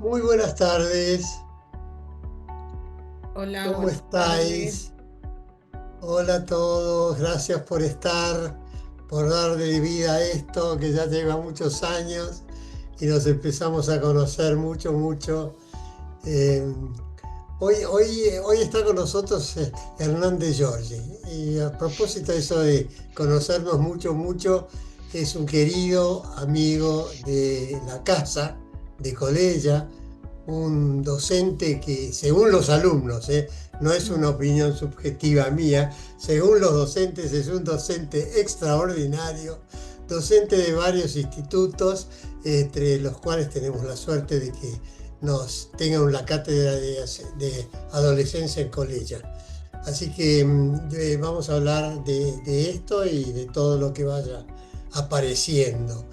Muy buenas tardes, Hola, ¿cómo buenas tardes. estáis? Hola a todos, gracias por estar, por darle vida a esto que ya lleva muchos años y nos empezamos a conocer mucho. Eh, hoy está con nosotros Hernán de Giorgi y a propósito de eso de conocernos mucho, es un querido amigo de la casa, de Colella, un docente que, según los alumnos, no es una opinión subjetiva mía, según los docentes es un docente extraordinario, docente de varios institutos, entre los cuales tenemos la suerte de que nos tengan la cátedra de adolescencia en Colella. Así que vamos a hablar de esto y de todo lo que vaya apareciendo.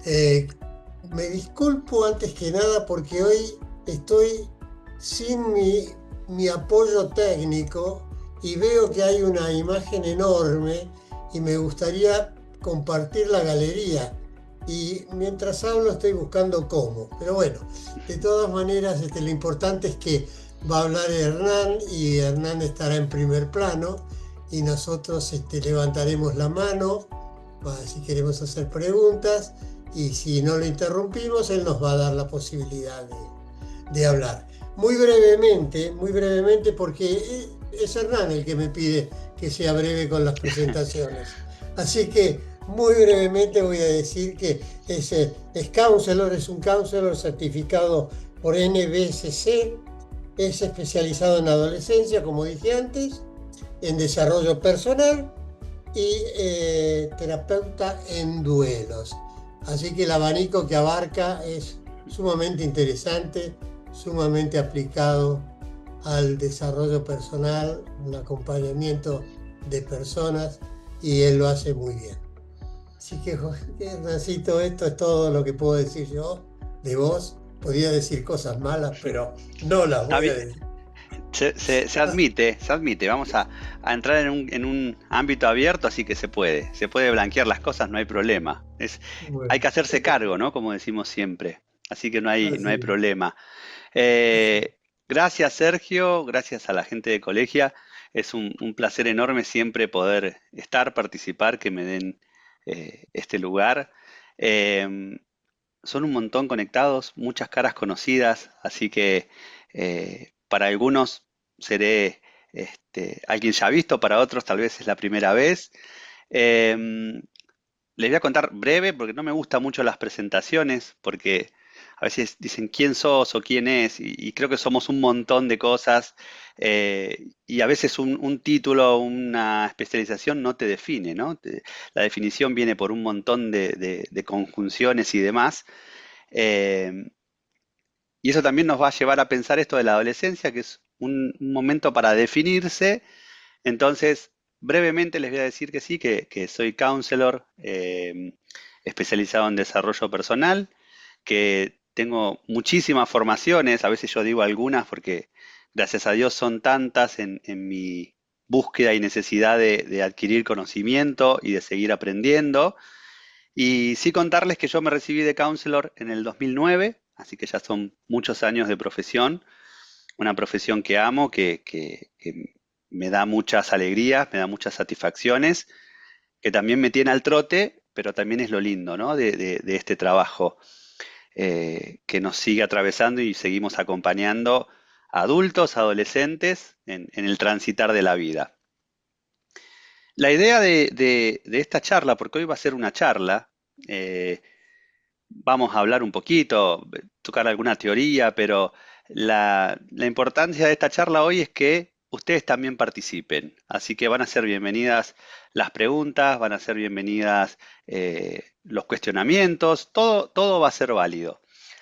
Eh, Me disculpo antes que nada porque hoy estoy sin mi apoyo técnico y veo que hay una imagen enorme y me gustaría compartir la galería. Y mientras hablo estoy buscando cómo. Pero bueno, de todas maneras, lo importante es que va a hablar Hernán y Hernán estará en primer plano y nosotros levantaremos la mano si queremos hacer preguntas y si no lo interrumpimos, él nos va a dar la posibilidad de hablar. Muy brevemente, porque es Hernán el que me pide que sea breve con las presentaciones. Así que muy brevemente voy a decir que es counselor, es un counselor certificado por NBSC, es especializado en adolescencia, como dije antes, en desarrollo personal y terapeuta en duelos. Así que el abanico que abarca es sumamente interesante, sumamente aplicado al desarrollo personal, un acompañamiento de personas y él lo hace muy bien. Así que, Hernancito, esto es todo lo que puedo decir yo de vos. Podría decir cosas malas, pero no las Está voy a bien, decir. se admite, se admite. Vamos a entrar en un ámbito abierto, así que se puede blanquear las cosas, no hay problema. Hay Bueno, que hacerse cargo, ¿no? Como decimos siempre. Así que no hay así, problema. así. Gracias, Sergio, gracias a la gente de Colegia. Es un placer enorme siempre poder estar, participar, que me den este lugar. Eh, Son un montón conectados, muchas caras conocidas, así que para algunos seré alguien ya visto, para otros tal vez es la primera vez. Em, Les voy a contar breve porque no me gustan mucho las presentaciones, porque a veces dicen quién sos o quién es, y creo que somos un montón de cosas, y a veces un título, una especialización no te define, ¿no? La definición viene por un montón de conjunciones y demás. Eh, y eso también nos va a llevar a pensar esto de la adolescencia, que es un momento para definirse. Entonces, brevemente les voy a decir que sí, que soy counselor especializado en desarrollo personal, que tengo muchísimas formaciones, a veces yo digo algunas porque gracias a Dios son tantas en mi búsqueda y necesidad de adquirir conocimiento y de seguir aprendiendo. Y sí contarles que yo me recibí de counselor en el 2009, así que ya son muchos años de profesión, una profesión que amo, que me da muchas alegrías, me da muchas satisfacciones, que también me tiene al trote, pero también es lo lindo, ¿no? De este trabajo que nos sigue atravesando y seguimos acompañando a adultos, adolescentes en el transitar de la vida. La idea de esta charla, porque hoy va a ser una charla, eh, vamos a hablar un poquito, tocar alguna teoría, pero la importancia de esta charla hoy es que ustedes también participen. Así que van a ser bienvenidas las preguntas, van a ser bienvenidas los cuestionamientos, todo va a ser válido.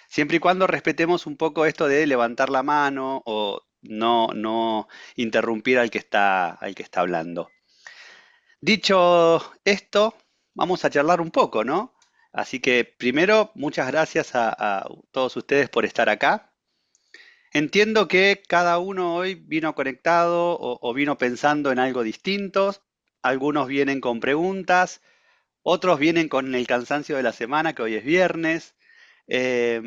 Siempre y cuando respetemos un poco esto de levantar la mano o no interrumpir al que está hablando. Dicho esto, vamos a charlar un poco, ¿no? Así que primero, muchas gracias a todos ustedes por estar acá. Entiendo que cada uno hoy vino conectado o vino pensando en algo distinto. Algunos vienen con preguntas, otros vienen con el cansancio de la semana, que hoy es viernes. Eh,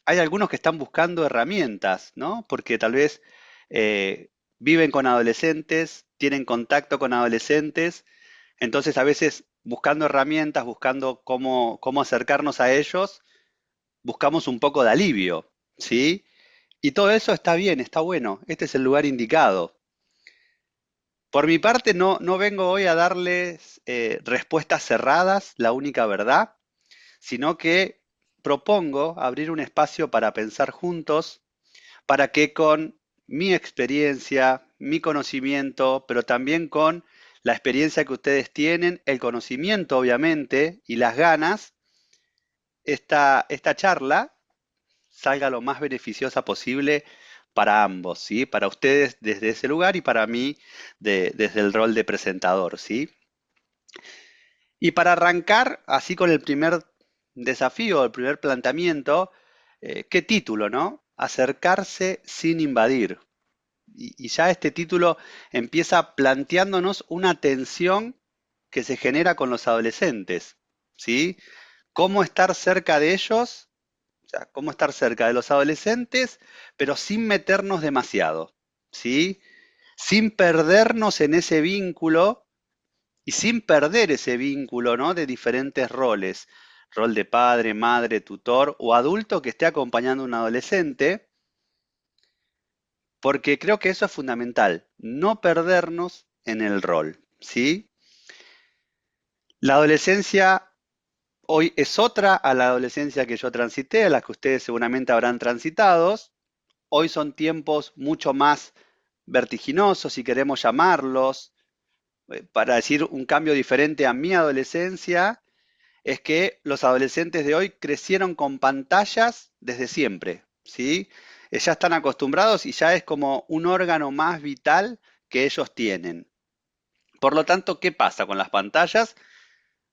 hay algunos que están buscando herramientas, ¿no? Porque tal vez eh, viven con adolescentes, tienen contacto con adolescentes, entonces a veces buscando herramientas, buscando cómo acercarnos a ellos, buscamos un poco de alivio, ¿sí? Y todo eso está bien, está bueno, este es el lugar indicado. Por mi parte, no vengo hoy a darles respuestas cerradas, la única verdad, sino que propongo abrir un espacio para pensar juntos, para que con mi experiencia, mi conocimiento, pero también con la experiencia que ustedes tienen, el conocimiento obviamente y las ganas, esta charla salga lo más beneficiosa posible para ambos, ¿sí? Para ustedes desde ese lugar y para mí desde el rol de presentador, ¿sí? Y para arrancar, así con el primer desafío, el primer planteamiento, ¿qué título, no? Acercarse sin invadir. Y ya este título empieza planteándonos una tensión que se genera con los adolescentes, ¿sí? Cómo estar cerca de ellos, o sea, cómo estar cerca de los adolescentes, pero sin meternos demasiado, ¿sí? Sin perdernos en ese vínculo y sin perder ese vínculo, ¿no? De diferentes roles, rol de padre, madre, tutor o adulto que esté acompañando a un adolescente, porque creo que eso es fundamental, no perdernos en el rol, ¿sí? La adolescencia hoy es otra a la adolescencia que yo transité, a la que ustedes seguramente habrán transitado. Hoy son tiempos mucho más vertiginosos, si queremos llamarlos, para decir un cambio diferente a mi adolescencia es que los adolescentes de hoy crecieron con pantallas desde siempre, ¿sí? Ya están acostumbrados y ya es como un órgano más vital que ellos tienen. Por lo tanto, ¿qué pasa con las pantallas?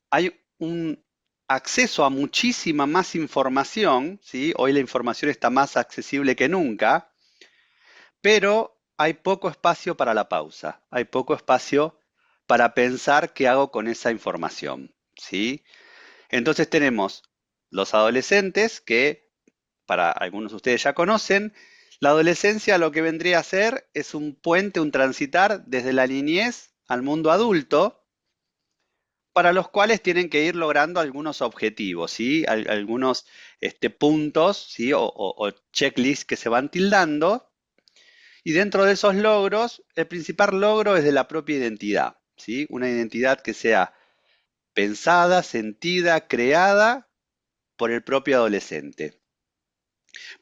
Hay un acceso a muchísima más información, ¿sí? Hoy la información está más accesible que nunca, pero hay poco espacio para la pausa, hay poco espacio para pensar qué hago con esa información, ¿sí? Entonces tenemos los adolescentes que para algunos de ustedes ya conocen. La adolescencia lo que vendría a ser es un puente, un transitar desde la niñez al mundo adulto, para los cuales tienen que ir logrando algunos objetivos, ¿sí? Algunos puntos, ¿sí? O checklists que se van tildando. Y dentro de esos logros, el principal logro es de la propia identidad, ¿sí? Una identidad que sea pensada, sentida, creada por el propio adolescente.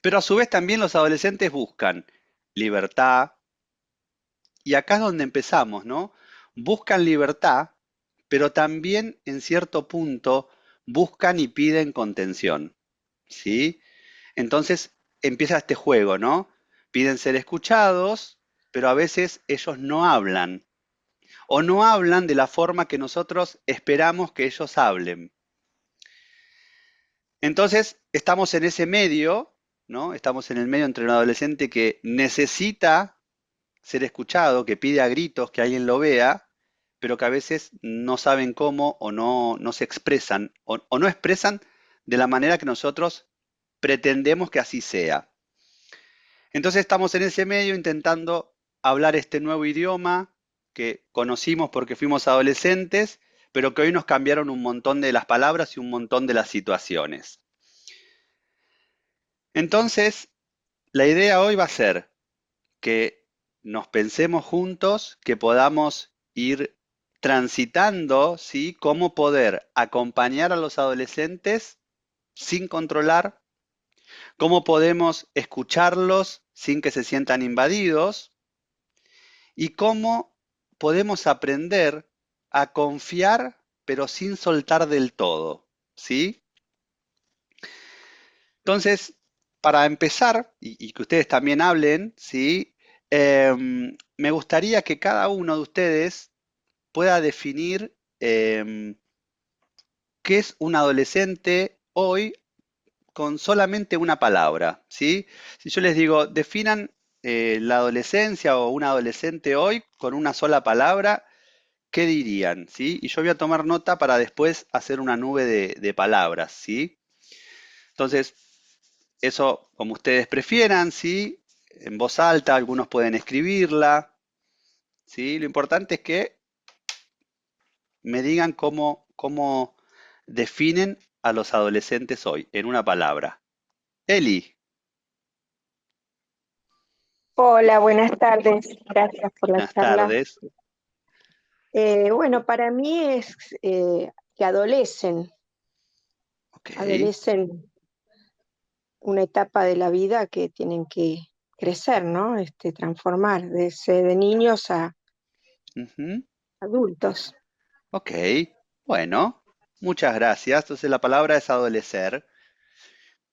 Pero a su vez también los adolescentes buscan libertad, y acá es donde empezamos, ¿no? Buscan libertad, pero también en cierto punto buscan y piden contención, ¿sí? Entonces empieza este juego, ¿no? Piden ser escuchados, pero a veces ellos no hablan, o no hablan de la forma que nosotros esperamos que ellos hablen. Entonces, estamos en ese medio, ¿no? Estamos en el medio entre un adolescente que necesita ser escuchado, que pide a gritos que alguien lo vea, pero que a veces no saben cómo o no se expresan o no expresan de la manera que nosotros pretendemos que así sea. Entonces estamos en ese medio intentando hablar este nuevo idioma que conocimos porque fuimos adolescentes, pero que hoy nos cambiaron un montón de las palabras y un montón de las situaciones. Entonces, la idea hoy va a ser que nos pensemos juntos, que podamos ir transitando, ¿sí? Cómo poder acompañar a los adolescentes sin controlar, cómo podemos escucharlos sin que se sientan invadidos y cómo podemos aprender a confiar pero sin soltar del todo, ¿sí? Entonces, para empezar, y que ustedes también hablen, ¿sí? Me gustaría que cada uno de ustedes pueda definir qué es un adolescente hoy con solamente una palabra, ¿sí? Si yo les digo, definan la adolescencia o un adolescente hoy con una sola palabra, ¿qué dirían? ¿Sí? Y yo voy a tomar nota para después hacer una nube de palabras, ¿sí? Entonces, eso como ustedes prefieran, ¿sí? En voz alta, algunos pueden escribirla, ¿sí? Lo importante es que me digan cómo definen a los adolescentes hoy, en una palabra. Eli, Hola, buenas tardes. Gracias por la buenas charla. tardes. Bueno, para mí es que Ok, adolecen una etapa de la vida que tienen que crecer, ¿no? Transformar de niños a ujú, adultos. ok, bueno, muchas gracias. Entonces la palabra es adolecer.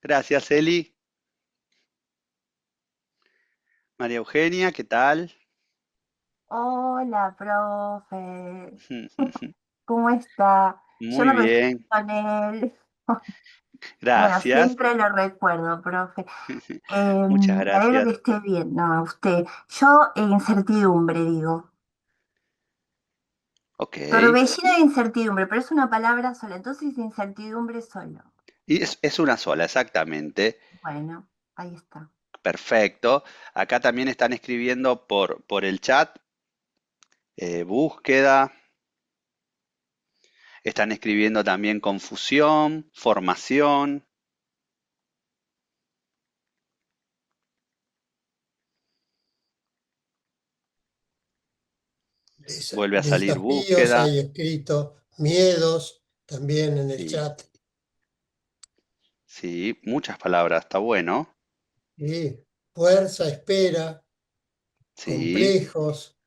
Gracias, Eli. María Eugenia, ¿qué tal? Hola, profe, ¿cómo está? Yo Muy me recibí bien, con él. Bueno, gracias. siempre lo recuerdo, profe. Muchas Me alegro que gracias. esté bien, no, usted. Yo, incertidumbre, digo. Ok. Torbellino de incertidumbre, pero es una palabra sola, entonces incertidumbre solo. Y es una sola, exactamente. Bueno, ahí está. Perfecto. Acá también están escribiendo por el chat, búsqueda. Están escribiendo también confusión, formación. Vuelve a salir Desafíos búsqueda. hay escrito, miedos también en el Sí, chat. sí, muchas palabras. Está bueno. Y fuerza, espera, Sí, complejos,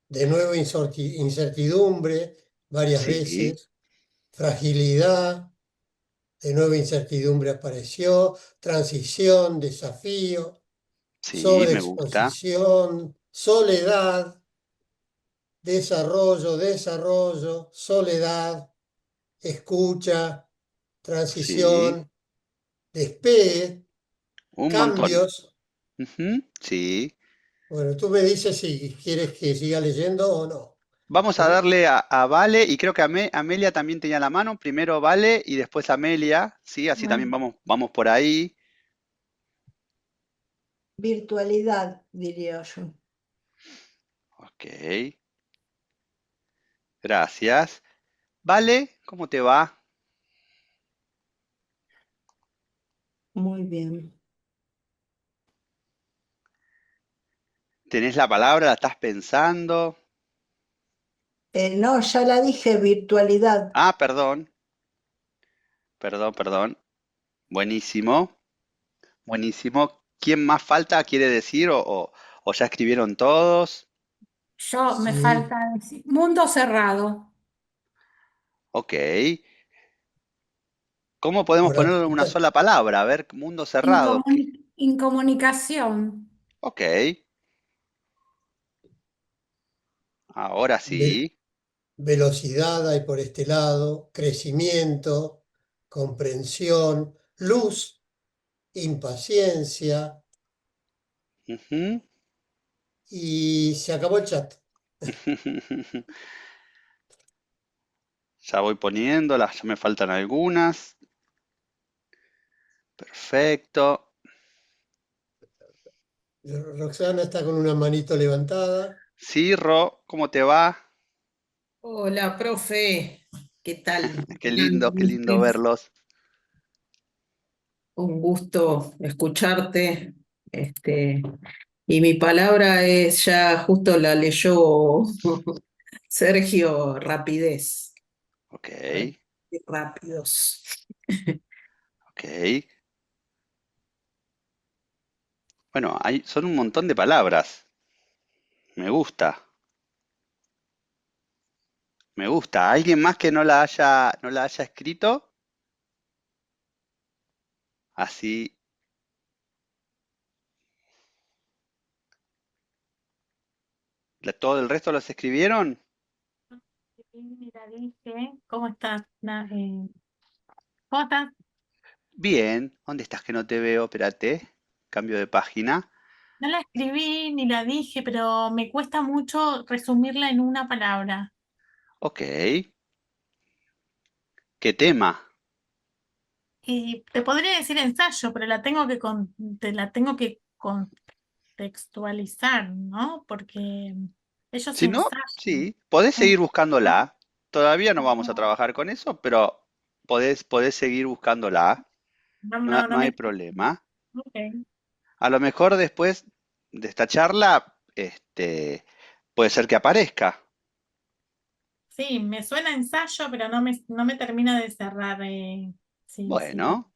de nuevo incertidumbre varias sí, veces, fragilidad, de nuevo incertidumbre apareció, transición, desafío, sí, me gusta. sobreexposición, soledad, desarrollo, soledad, escucha, Sí, transición, despegue, un montón. cambios. Ujú, sí. Bueno, tú me dices si quieres que siga leyendo o no. Vamos a Pero darle a Vale y creo que Amelia también tenía la mano. Primero Vale y después Amelia. Sí, así también Bueno, vamos por ahí. Virtualidad, diría yo. Ok, gracias. Vale, ¿cómo te va? Muy bien. ¿Tenés la palabra? ¿La estás pensando? No, ya la dije, virtualidad. Ah, perdón, perdón. Buenísimo, buenísimo. ¿Quién más falta quiere decir o ya escribieron todos? Yo me sí, falta decir, mundo cerrado, Ok. ¿Cómo podemos por acá ponerlo en una sola palabra? A ver, mundo cerrado. incomunicación, Ok, ahora ve- sí. velocidad hay por este lado, crecimiento, comprensión, luz, impaciencia Ujú. y se acabó el chat. Ya voy poniéndolas, ya me faltan algunas. Perfecto. Roxana está con una manito levantada. Sí, Ro, ¿cómo te va? Hola, profe. ¿Qué tal? Buenas Qué lindo noches. verlos. Un gusto escucharte. Este, y mi palabra es, ya justo la leyó Sergio, rapidez. Ok, Hay que ser rápidos. ok. Bueno, son un montón de palabras. Me gusta, me gusta. ¿Alguien más que no la haya escrito? Así, ¿todo el resto los escribieron? mira, dije, ¿cómo estás? ¿Cómo estás? Bien. ¿Dónde estás que no te veo? Espérate. Cambio de página. No la escribí ni la dije, pero me cuesta mucho resumirla en una palabra. Ok. ¿Qué tema? Y te podría decir ensayo, pero te la tengo que contextualizar, ¿no? Porque ellos Si no, ensayan. sí, podés En- seguir buscándola. Todavía no vamos a trabajar con eso, pero podés seguir buscándola. No, No, no, no no hay me... problema. Ok. A lo mejor después de esta charla, puede ser que aparezca. Sí, me suena ensayo, pero no me termina de cerrar. Sí, sí. Bueno,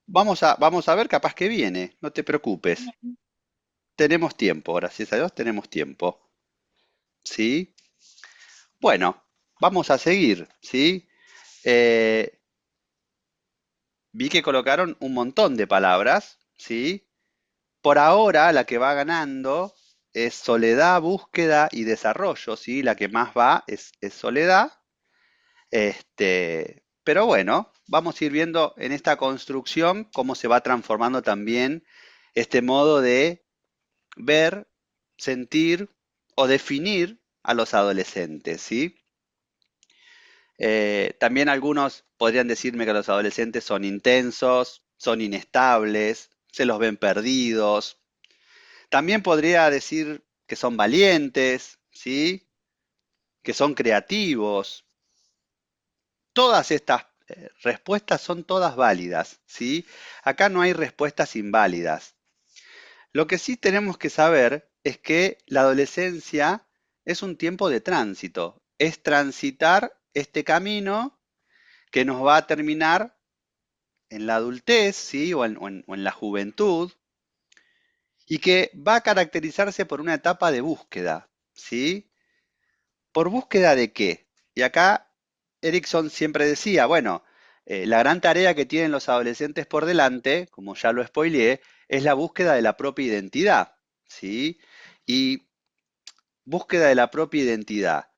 vamos a ver, capaz que viene, no te preocupes. Tenemos tiempo, gracias a Dios tenemos tiempo. ¿Sí? Bueno, vamos a seguir, ¿sí? Eh, Vi que colocaron un montón de palabras, ¿sí? Por ahora, la que va ganando es soledad, búsqueda y desarrollo, ¿sí? La que más va es soledad. Pero bueno, vamos a ir viendo en esta construcción cómo se va transformando también este modo de ver, sentir o definir a los adolescentes, ¿sí? También algunos podrían decirme que los adolescentes son intensos, son inestables, se los ven perdidos. También podría decir que son valientes, ¿sí? Que son creativos. Todas estas respuestas son todas válidas, ¿sí? Acá no hay respuestas inválidas. Lo que sí tenemos que saber es que la adolescencia es un tiempo de tránsito, es transitar este camino que nos va a terminar en la adultez, ¿sí? O en la juventud, y que va a caracterizarse por una etapa de búsqueda, ¿sí? ¿Por búsqueda de qué? Y acá Erickson siempre decía, bueno, la gran tarea que tienen los adolescentes por delante, como ya lo spoileé, es la búsqueda de la propia identidad, ¿sí? Y búsqueda de la propia identidad.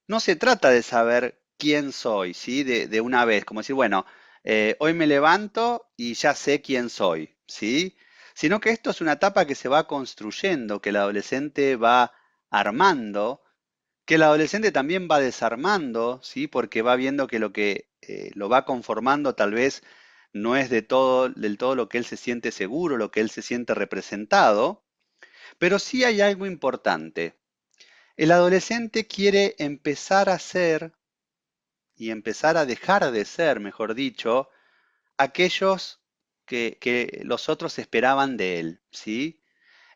No se trata de saber quién soy, ¿sí? De una vez, como decir, bueno, hoy me levanto y ya sé quién soy, ¿sí? Sino que esto es una etapa que se va construyendo, que el adolescente va armando, que el adolescente también va desarmando, ¿sí? Porque va viendo que lo que lo va conformando tal vez no es del todo lo que él se siente seguro, lo que él se siente representado, pero sí hay algo importante. El adolescente quiere empezar a ser y empezar a dejar de ser, mejor dicho, aquellos que los otros esperaban de él, ¿sí?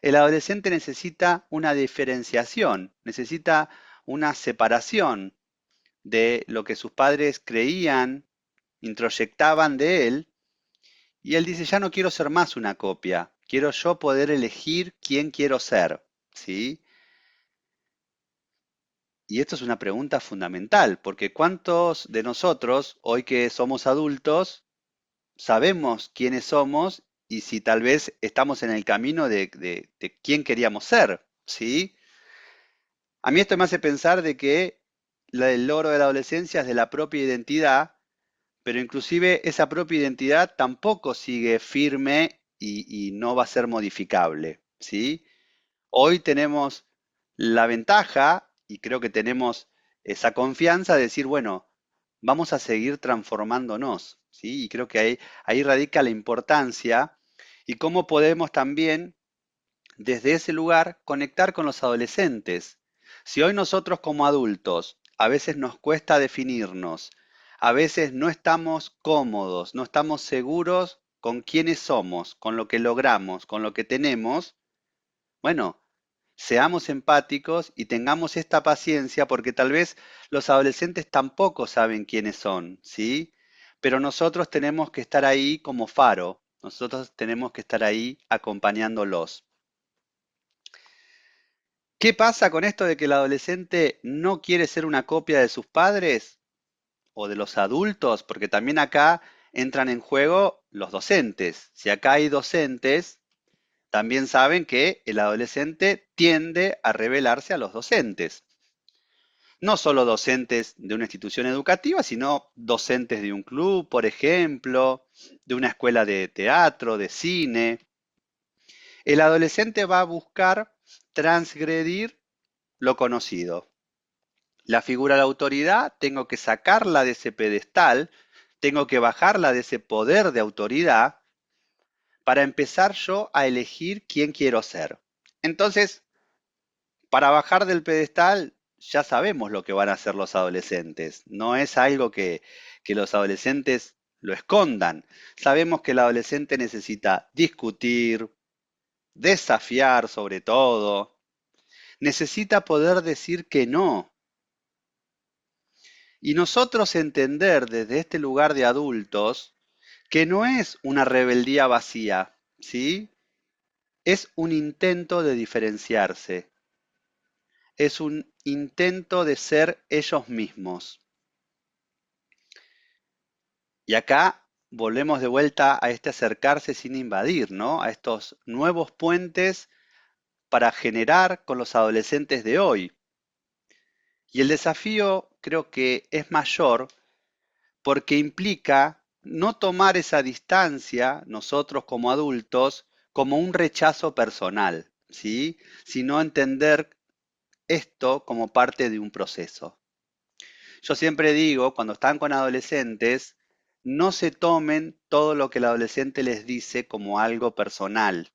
El adolescente necesita una diferenciación, necesita una separación de lo que sus padres creían, introyectaban de él, y él dice, ya no quiero ser más una copia, quiero yo poder elegir quién quiero ser, ¿sí? Y esto es una pregunta fundamental, porque ¿cuántos de nosotros, hoy que somos adultos, sabemos quiénes somos y si tal vez estamos en el camino de quién queríamos ser, ¿sí? A mí esto me hace pensar de que el logro de la adolescencia es de la propia identidad, pero inclusive esa propia identidad tampoco sigue firme y no va a ser modificable, ¿sí? Hoy tenemos la ventaja, y creo que tenemos esa confianza de decir, bueno, vamos a seguir transformándonos, ¿sí? Y creo que ahí radica la importancia y cómo podemos también, desde ese lugar, conectar con los adolescentes. Si hoy nosotros como adultos a veces nos cuesta definirnos, a veces no estamos cómodos, no estamos seguros con quiénes somos, con lo que logramos, con lo que tenemos, bueno, seamos empáticos y tengamos esta paciencia porque tal vez los adolescentes tampoco saben quiénes son, ¿sí? Pero nosotros tenemos que estar ahí como faro, nosotros tenemos que estar ahí acompañándolos. ¿Qué pasa con esto de que el adolescente no quiere ser una copia de sus padres o de los adultos? Porque también acá entran en juego los docentes. Si acá hay docentes, también saben que el adolescente tiende a rebelarse a los docentes. No solo docentes de una institución educativa, sino docentes de un club, por ejemplo, de una escuela de teatro, de cine. El adolescente va a buscar transgredir lo conocido. La figura de autoridad tengo que sacarla de ese pedestal, Tengo que bajarla de ese poder de autoridad para empezar yo a elegir quién quiero ser. Entonces, para bajar del pedestal, ya sabemos lo que van a hacer los adolescentes. No es algo que los adolescentes lo escondan. Sabemos que el adolescente necesita discutir, desafiar sobre todo, necesita poder decir que no. Y nosotros entender desde este lugar de adultos que no es una rebeldía vacía, ¿sí? Es un intento de diferenciarse, es un intento de ser ellos mismos. Y acá volvemos de vuelta a este acercarse sin invadir, ¿no? A estos nuevos puentes para generar con los adolescentes de hoy. Y el desafío creo que es mayor porque implica no tomar esa distancia nosotros como adultos como un rechazo personal, ¿sí? Sino entender esto como parte de un proceso. Yo siempre digo, cuando están con adolescentes, no se tomen todo lo que el adolescente les dice como algo personal,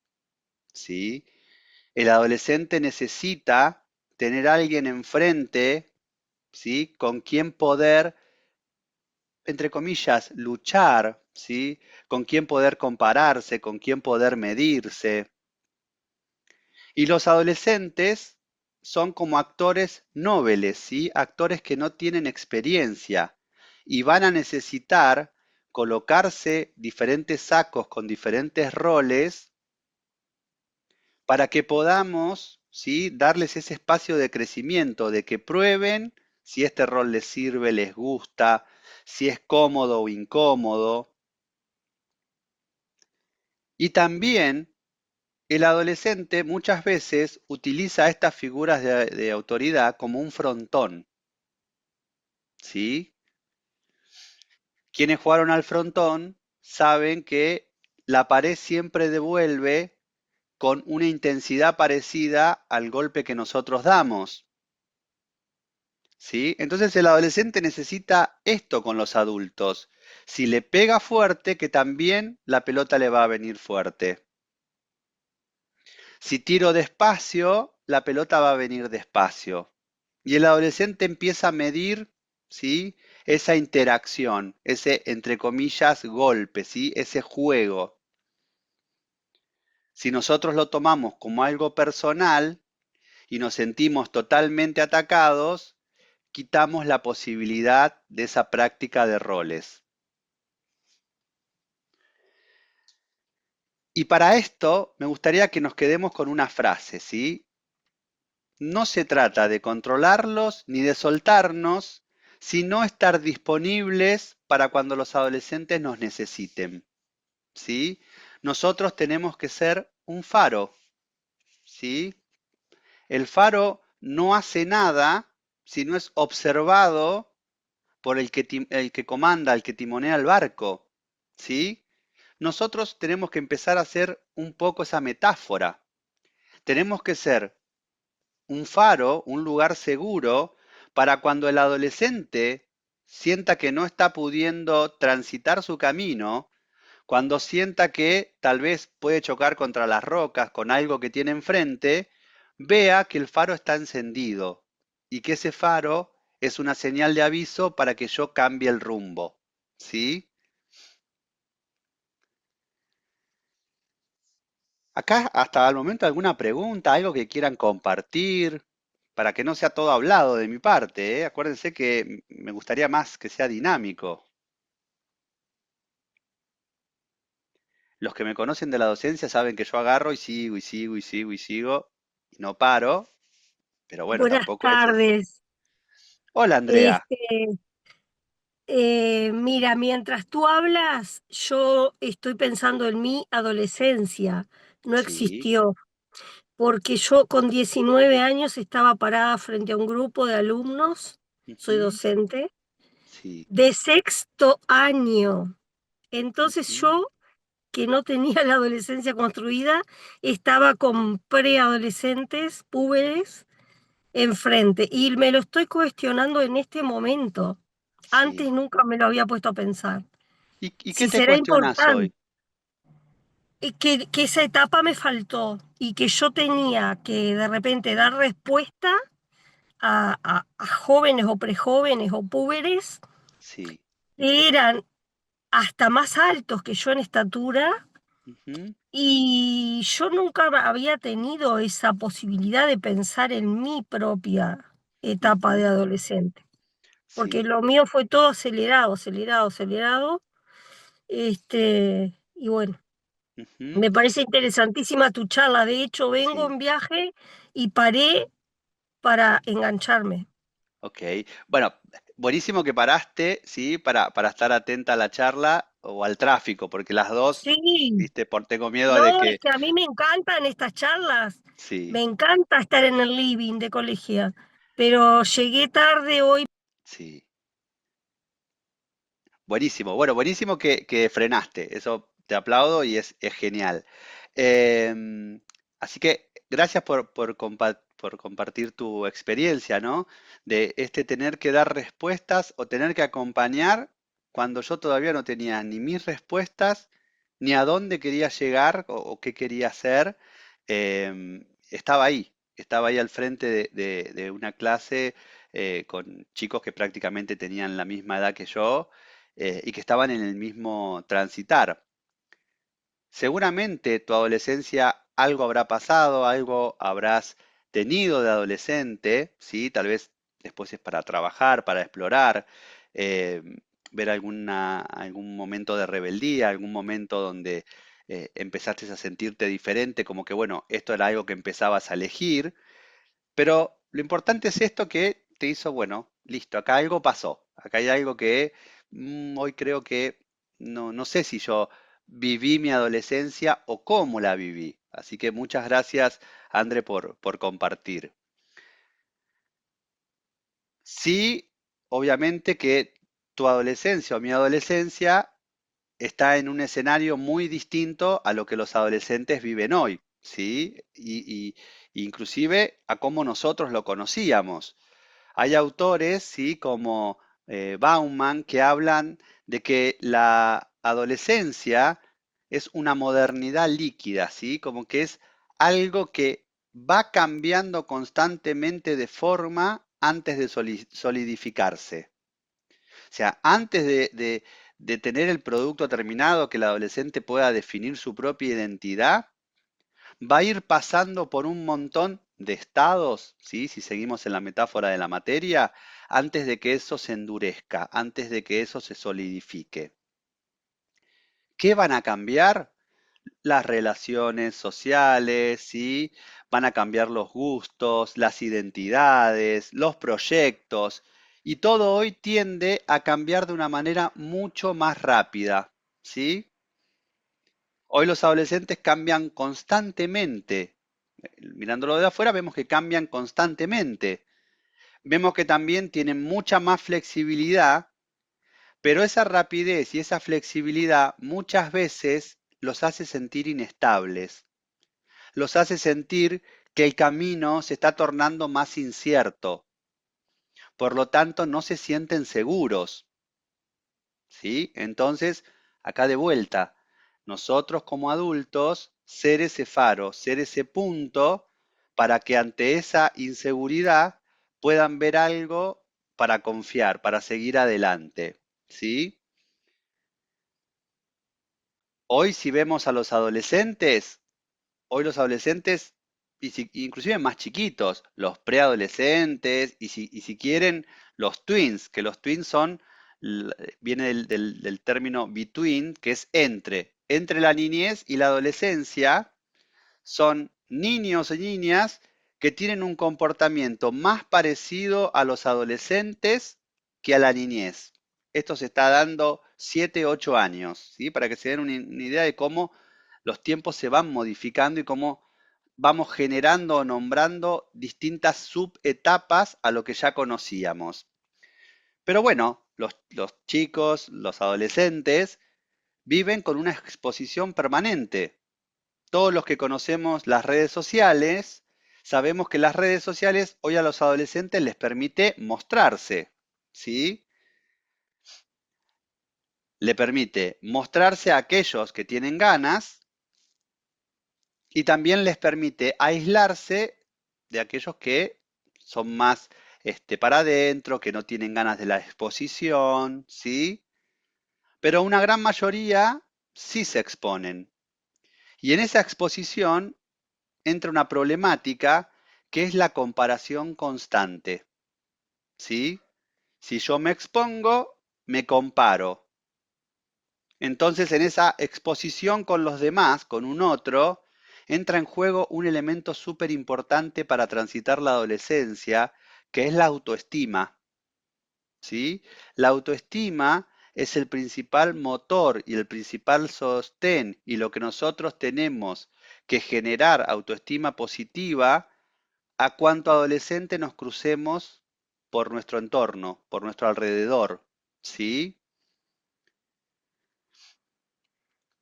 ¿sí? El adolescente necesita tener a alguien enfrente, ¿sí? Con quien poder, entre comillas, luchar, ¿sí? Con quien poder compararse, con quien poder medirse. Y los adolescentes son como actores nobles, ¿sí? Actores que no tienen experiencia y van a necesitar colocarse diferentes sacos con diferentes roles para que podamos, ¿sí? Darles ese espacio de crecimiento, de que prueben si este rol les sirve, les gusta, si es cómodo o incómodo. Y también el adolescente muchas veces utiliza estas figuras de autoridad como un frontón, ¿sí? Quienes jugaron al frontón saben que la pared siempre devuelve con una intensidad parecida al golpe que nosotros damos, ¿sí? Entonces el adolescente necesita esto con los adultos. Si le pega fuerte, que también la pelota le va a venir fuerte. Si tiro despacio, la pelota va a venir despacio. Y el adolescente empieza a medir, ¿sí? Esa interacción, ese, entre comillas, golpe, ¿sí? Ese juego. Si nosotros lo tomamos como algo personal y nos sentimos totalmente atacados, quitamos la posibilidad de esa práctica de roles. Y para esto me gustaría que nos quedemos con una frase, ¿sí? No se trata de controlarlos ni de soltarnos, sino estar disponibles para cuando los adolescentes nos necesiten, ¿sí? Nosotros tenemos que ser un faro, ¿sí? El faro no hace nada si no es observado por el que comanda, el que timonea el barco, ¿sí? Nosotros tenemos que empezar a hacer un poco esa metáfora. Tenemos que ser un faro, un lugar seguro para cuando el adolescente sienta que no está pudiendo transitar su camino, cuando sienta que tal vez puede chocar contra las rocas con algo que tiene enfrente, vea que el faro está encendido y que ese faro es una señal de aviso para que yo cambie el rumbo, ¿sí? Acá hasta el momento alguna pregunta, algo que quieran compartir, para que no sea todo hablado de mi parte, ¿eh? Acuérdense que me gustaría más que sea dinámico. Los que me conocen de la docencia saben que yo agarro y sigo y sigo y sigo y sigo y no paro, pero bueno, Buenas tampoco ese es. tardes. Hola Andrea. Este, mira, mientras tú hablas, yo estoy pensando en mi adolescencia. No Sí, existió, porque yo con 19 años estaba parada frente a un grupo de alumnos, soy ujú, docente, sí, de sexto año. Entonces ujú, yo, que no tenía la adolescencia construida, estaba con preadolescentes, púberes enfrente y me lo estoy cuestionando en este momento. Antes sí. nunca me lo había puesto a pensar. ¿Y qué si te será cuestionás hoy? importante. Que esa etapa me faltó y que yo tenía que de repente dar respuesta a jóvenes o prejóvenes o púberes Sí. que eran hasta más altos que yo en estatura Ujú, y yo nunca había tenido esa posibilidad de pensar en mi propia etapa de ujú, adolescente, porque sí. lo mío fue todo acelerado, acelerado, acelerado, y bueno. Ujú, Me parece interesantísima tu charla. De hecho, vengo sí. en viaje y paré para engancharme. Ok. Bueno, buenísimo que paraste, ¿sí? Para estar atenta a la charla o al tráfico, porque las dos, Sí, viste, tengo miedo de no, es que. que a mí me encantan estas charlas. Me Sí, encanta estar en el living de colegia, pero llegué tarde hoy. sí. Buenísimo. Bueno, buenísimo que frenaste. Eso te aplaudo y es genial. Em, Así que gracias por compartir tu experiencia, ¿no? De tener que dar respuestas o tener que acompañar cuando yo todavía no tenía ni mis respuestas, ni a dónde quería llegar o qué quería hacer. Estaba ahí al frente de una clase con chicos que prácticamente tenían la misma edad que yo y que estaban en el mismo transitar. Seguramente tu adolescencia algo habrá pasado, algo habrás tenido de adolescente, ¿sí? Tal vez después es para trabajar, para explorar, eh, ver algún momento de rebeldía, algún momento donde empezaste a sentirte diferente, como que, bueno, esto era algo que empezabas a elegir, pero lo importante es esto que te hizo, bueno, listo, acá algo pasó, acá hay algo que hoy creo que no sé si yo viví mi adolescencia o cómo la viví. Así que muchas gracias, André, por compartir. Sí, obviamente que tu adolescencia o mi adolescencia está en un escenario muy distinto a lo que los adolescentes viven hoy, ¿sí? Inclusive a cómo nosotros lo conocíamos. Hay autores, sí, como Bauman, que hablan de que la adolescencia es una modernidad líquida, sí, como que es algo que va cambiando constantemente de forma antes de solidificarse. O sea, antes de tener el producto terminado, que el adolescente pueda definir su propia identidad, va a ir pasando por un montón de estados, ¿sí? Si seguimos en la metáfora de la materia, antes de que eso se endurezca, antes de que eso se solidifique. ¿Qué van a cambiar? Las relaciones sociales, ¿sí? Van a cambiar los gustos, las identidades, los proyectos, y todo hoy tiende a cambiar de una manera mucho más rápida, ¿sí? Hoy los adolescentes cambian constantemente. Mirándolo de afuera, vemos que cambian constantemente. Vemos que también tienen mucha más flexibilidad, pero esa rapidez y esa flexibilidad muchas veces los hace sentir inestables, los hace sentir que el camino se está tornando más incierto. Por lo tanto, no se sienten seguros, ¿sí? Entonces, acá de vuelta, nosotros como adultos, ser ese faro, ser ese punto para que ante esa inseguridad puedan ver algo para confiar, para seguir adelante, ¿sí? Hoy si vemos a los adolescentes, hoy los adolescentes, inclusive más chiquitos, los preadolescentes y si quieren los tweens, que los tweens son, viene del término between, que es entre la niñez y la adolescencia, son niños y niñas que tienen un comportamiento más parecido a los adolescentes que a la niñez. Esto se está dando 7, 8 años, ¿sí? Para que se den una idea de cómo los tiempos se van modificando y cómo vamos generando o nombrando distintas subetapas a lo que ya conocíamos. Pero bueno, los chicos, los adolescentes, viven con una exposición permanente. Todos los que conocemos las redes sociales, sabemos que las redes sociales hoy a los adolescentes les permite mostrarse, ¿sí? le permite mostrarse a aquellos que tienen ganas y también les permite aislarse de aquellos que son más para adentro, que no tienen ganas de la exposición, ¿sí? Pero una gran mayoría sí se exponen. Y en esa exposición entra una problemática que es la comparación constante, ¿sí? Si yo me expongo, me comparo. Entonces, en esa exposición con los demás, con un otro, entra en juego un elemento súper importante para transitar la adolescencia, que es la autoestima, ¿sí? La autoestima es el principal motor y el principal sostén, y lo que nosotros tenemos que generar autoestima positiva a cuanto adolescente nos crucemos por nuestro entorno, por nuestro alrededor, ¿sí?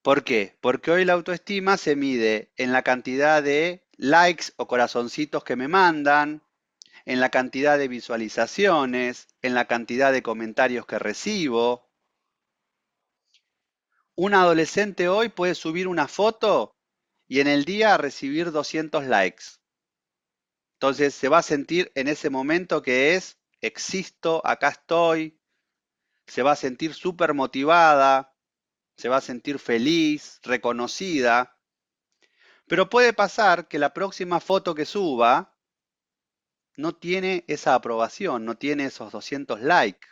¿Por qué? Porque hoy la autoestima se mide en la cantidad de likes o corazoncitos que me mandan, en la cantidad de visualizaciones, en la cantidad de comentarios que recibo. Un adolescente hoy puede subir una foto y en el día recibir 200 likes. Entonces se va a sentir en ese momento que existo, acá estoy, se va a sentir súper motivada, se va a sentir feliz, reconocida. Pero puede pasar que la próxima foto que suba no tiene esa aprobación, no tiene esos 200 likes.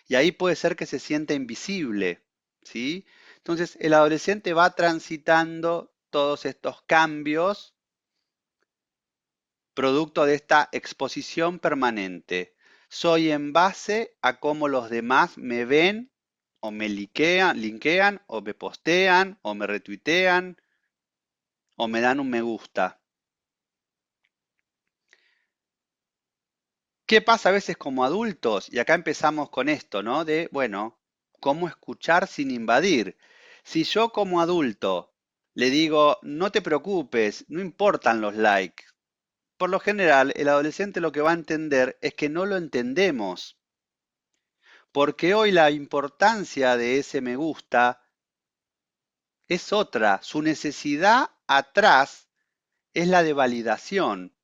Y ahí puede ser que se sienta invisible, ¿sí? Entonces el adolescente va transitando todos estos cambios producto de esta exposición permanente. Soy en base a cómo los demás me ven o me linkean o me postean o me retuitean o me dan un me gusta. ¿Qué pasa a veces como adultos? Y acá empezamos con esto, ¿no? De, bueno, ¿cómo escuchar sin invadir? Si yo como adulto le digo, no te preocupes, no importan los likes, por lo general el adolescente lo que va a entender es que no lo entendemos, porque hoy la importancia de ese me gusta es otra, su necesidad atrás es la de validación.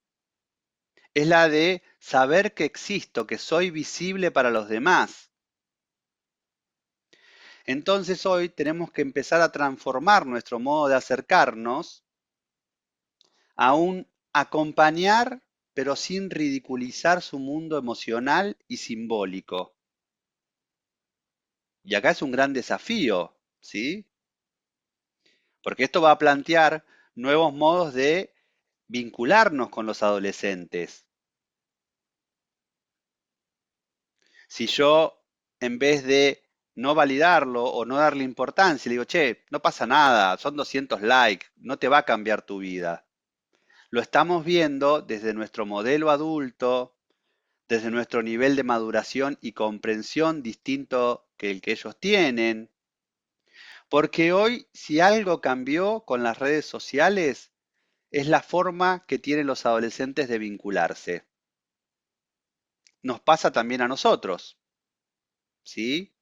Es la de saber que existo, que soy visible para los demás. Entonces hoy tenemos que empezar a transformar nuestro modo de acercarnos a un acompañar, pero sin ridiculizar su mundo emocional y simbólico. Y acá es un gran desafío, ¿sí? Porque esto va a plantear nuevos modos de vincularnos con los adolescentes. Si yo, en vez de no validarlo o no darle importancia, le digo, che, no pasa nada, son 200 likes, no te va a cambiar tu vida. Lo estamos viendo desde nuestro modelo adulto, desde nuestro nivel de maduración y comprensión distinto que el que ellos tienen. Porque hoy, si algo cambió con las redes sociales, es la forma que tienen los adolescentes de vincularse. Nos pasa también a nosotros, ¿sí?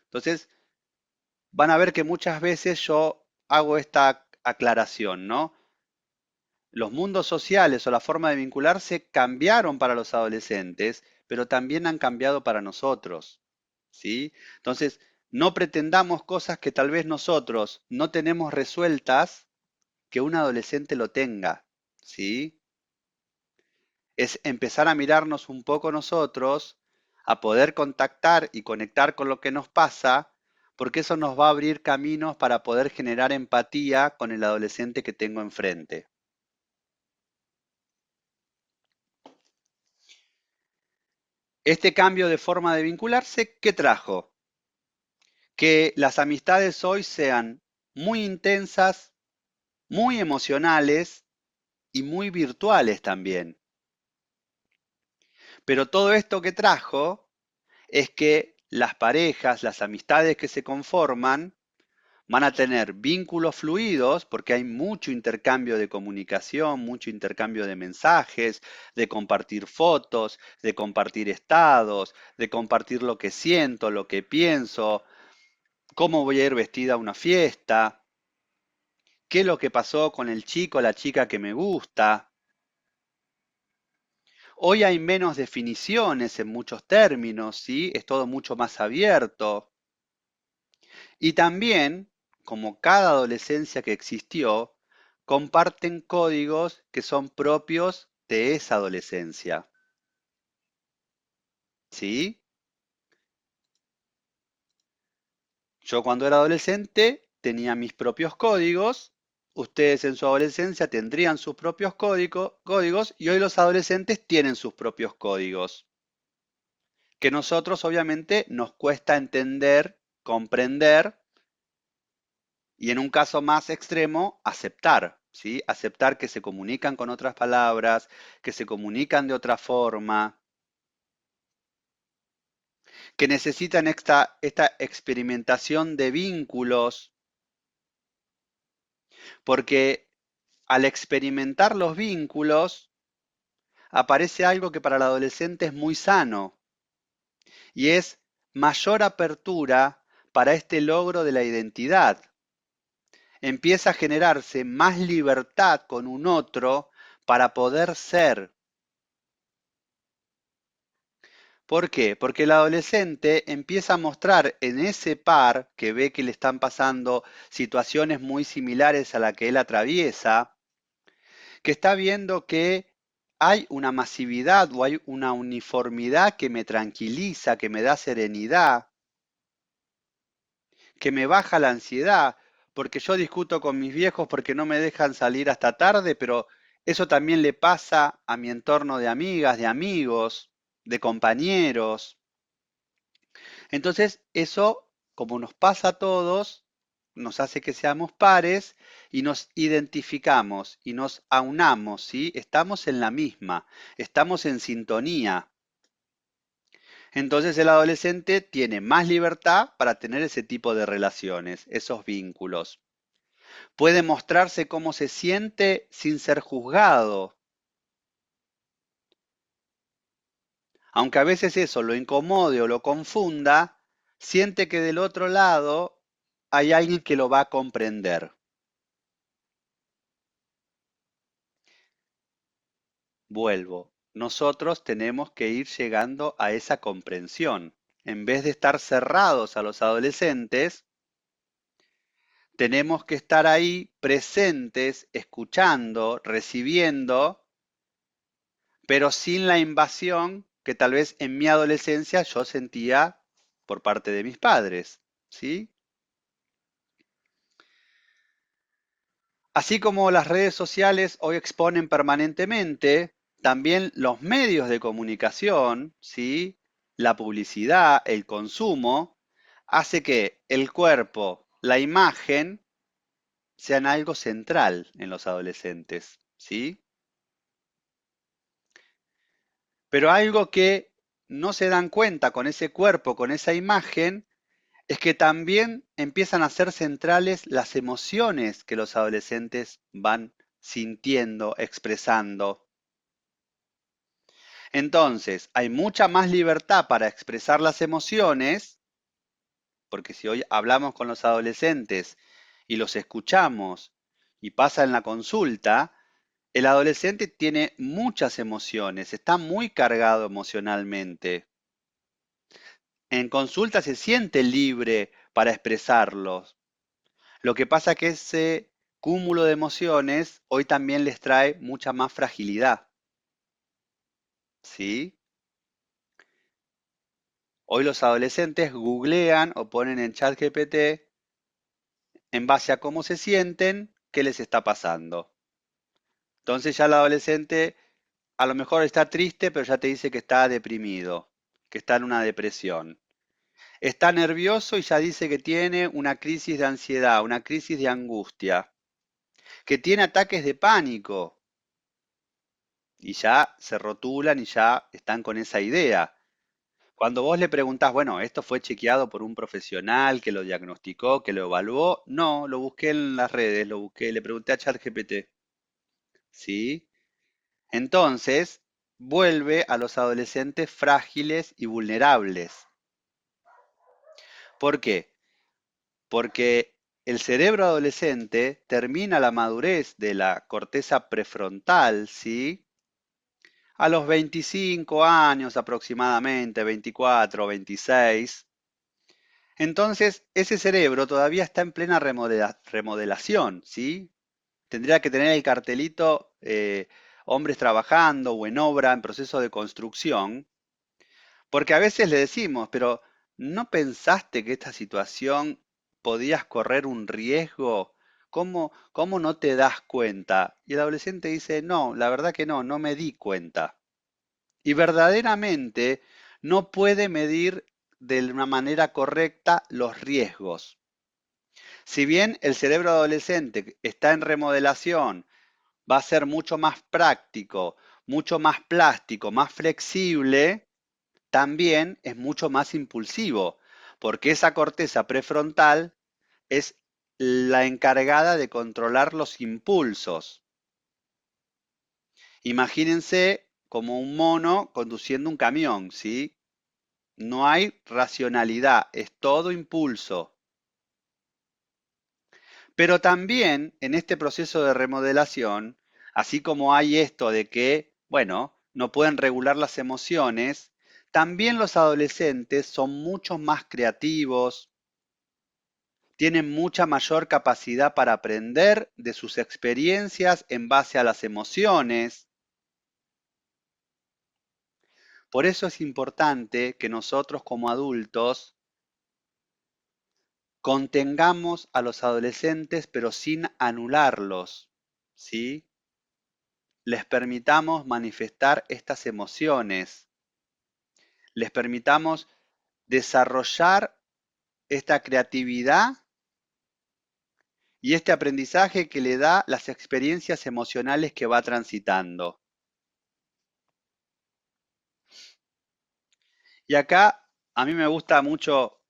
Entonces, van a ver que muchas veces yo hago esta aclaración, ¿no? Los mundos sociales o la forma de vincularse cambiaron para los adolescentes, pero también han cambiado para nosotros, ¿sí? Entonces, no pretendamos cosas que tal vez nosotros no tenemos resueltas que un adolescente lo tenga, ¿sí? Es empezar a mirarnos un poco nosotros, a poder contactar y conectar con lo que nos pasa, porque eso nos va a abrir caminos para poder generar empatía con el adolescente que tengo enfrente. Este cambio de forma de vincularse, ¿qué trajo? Que las amistades hoy sean muy intensas, muy emocionales y muy virtuales también. Pero todo esto que trajo es que las parejas, las amistades que se conforman, van a tener vínculos fluidos porque hay mucho intercambio de comunicación, mucho intercambio de mensajes, de compartir fotos, de compartir estados, de compartir lo que siento, lo que pienso, cómo voy a ir vestida a una fiesta, qué es lo que pasó con el chico o la chica que me gusta. Hoy hay menos definiciones en muchos términos, ¿sí? Es todo mucho más abierto. Y también, como cada adolescencia que existió, comparten códigos que son propios de esa adolescencia. ¿Sí? Yo cuando era adolescente tenía mis propios códigos, ustedes en su adolescencia tendrían sus propios códigos y hoy los adolescentes tienen sus propios códigos, que nosotros obviamente nos cuesta entender, comprender y en un caso más extremo, aceptar, ¿sí? Aceptar que se comunican con otras palabras, que se comunican de otra forma, que necesitan esta experimentación de vínculos, porque al experimentar los vínculos aparece algo que para el adolescente es muy sano y es mayor apertura para este logro de la identidad. Empieza a generarse más libertad con un otro para poder ser. ¿Por qué? Porque el adolescente empieza a mostrar en ese par que ve que le están pasando situaciones muy similares a la que él atraviesa, que está viendo que hay una masividad o hay una uniformidad que me tranquiliza, que me da serenidad, que me baja la ansiedad, porque yo discuto con mis viejos porque no me dejan salir hasta tarde, pero eso también le pasa a mi entorno de amigas, de amigos, de compañeros. Entonces, eso, como nos pasa a todos, nos hace que seamos pares y nos identificamos y nos aunamos, ¿sí? Estamos en la misma, estamos en sintonía. Entonces el adolescente tiene más libertad para tener ese tipo de relaciones, esos vínculos. Puede mostrarse cómo se siente sin ser juzgado, aunque a veces eso lo incomode o lo confunda, siente que del otro lado hay alguien que lo va a comprender. Vuelvo, nosotros tenemos que ir llegando a esa comprensión. En vez de estar cerrados a los adolescentes, tenemos que estar ahí presentes, escuchando, recibiendo, pero sin la invasión que tal vez en mi adolescencia yo sentía por parte de mis padres, ¿sí? Así como las redes sociales hoy exponen permanentemente, también los medios de comunicación, ¿sí? La publicidad, el consumo, hace que el cuerpo, la imagen, sean algo central en los adolescentes, ¿sí? Pero algo que no se dan cuenta con ese cuerpo, con esa imagen, es que también empiezan a ser centrales las emociones que los adolescentes van sintiendo, expresando. Entonces, hay mucha más libertad para expresar las emociones, porque si hoy hablamos con los adolescentes y los escuchamos y pasa en la consulta, el adolescente tiene muchas emociones, está muy cargado emocionalmente. En consulta se siente libre para expresarlos. Lo que pasa es que ese cúmulo de emociones hoy también les trae mucha más fragilidad. ¿Sí? Hoy los adolescentes googlean o ponen en ChatGPT en base a cómo se sienten, qué les está pasando. Entonces ya el adolescente a lo mejor está triste, pero ya te dice que está deprimido, que está en una depresión. Está nervioso y ya dice que tiene una crisis de ansiedad, una crisis de angustia, que tiene ataques de pánico y ya se rotulan y ya están con esa idea. Cuando vos le preguntás, bueno, ¿esto fue chequeado por un profesional que lo diagnosticó, que lo evaluó? No, lo busqué en las redes, lo busqué, le pregunté a ChatGPT. ¿Sí? Entonces, vuelve a los adolescentes frágiles y vulnerables. ¿Por qué? Porque el cerebro adolescente termina la madurez de la corteza prefrontal, ¿sí? A los 25 años aproximadamente, 24, 26. Entonces, ese cerebro todavía está en plena remodelación, ¿sí? Tendría que tener el cartelito hombres trabajando o en obra, en proceso de construcción, porque a veces le decimos, pero ¿no pensaste que esta situación podías correr un riesgo? ¿Cómo no te das cuenta? Y el adolescente dice, no, la verdad que no, no me di cuenta. Y verdaderamente no puede medir de una manera correcta los riesgos. Si bien el cerebro adolescente está en remodelación, va a ser mucho más práctico, mucho más plástico, más flexible, también es mucho más impulsivo, porque esa corteza prefrontal es la encargada de controlar los impulsos. Imagínense como un mono conduciendo un camión, ¿sí? No hay racionalidad, es todo impulso. Pero también en este proceso de remodelación, así como hay esto de que, bueno, no pueden regular las emociones, también los adolescentes son mucho más creativos, tienen mucha mayor capacidad para aprender de sus experiencias en base a las emociones. Por eso es importante que nosotros como adultos contengamos a los adolescentes, pero sin anularlos, ¿sí? Les permitamos manifestar estas emociones, les permitamos desarrollar esta creatividad y este aprendizaje que le da las experiencias emocionales que va transitando. Y acá a mí me gusta mucho,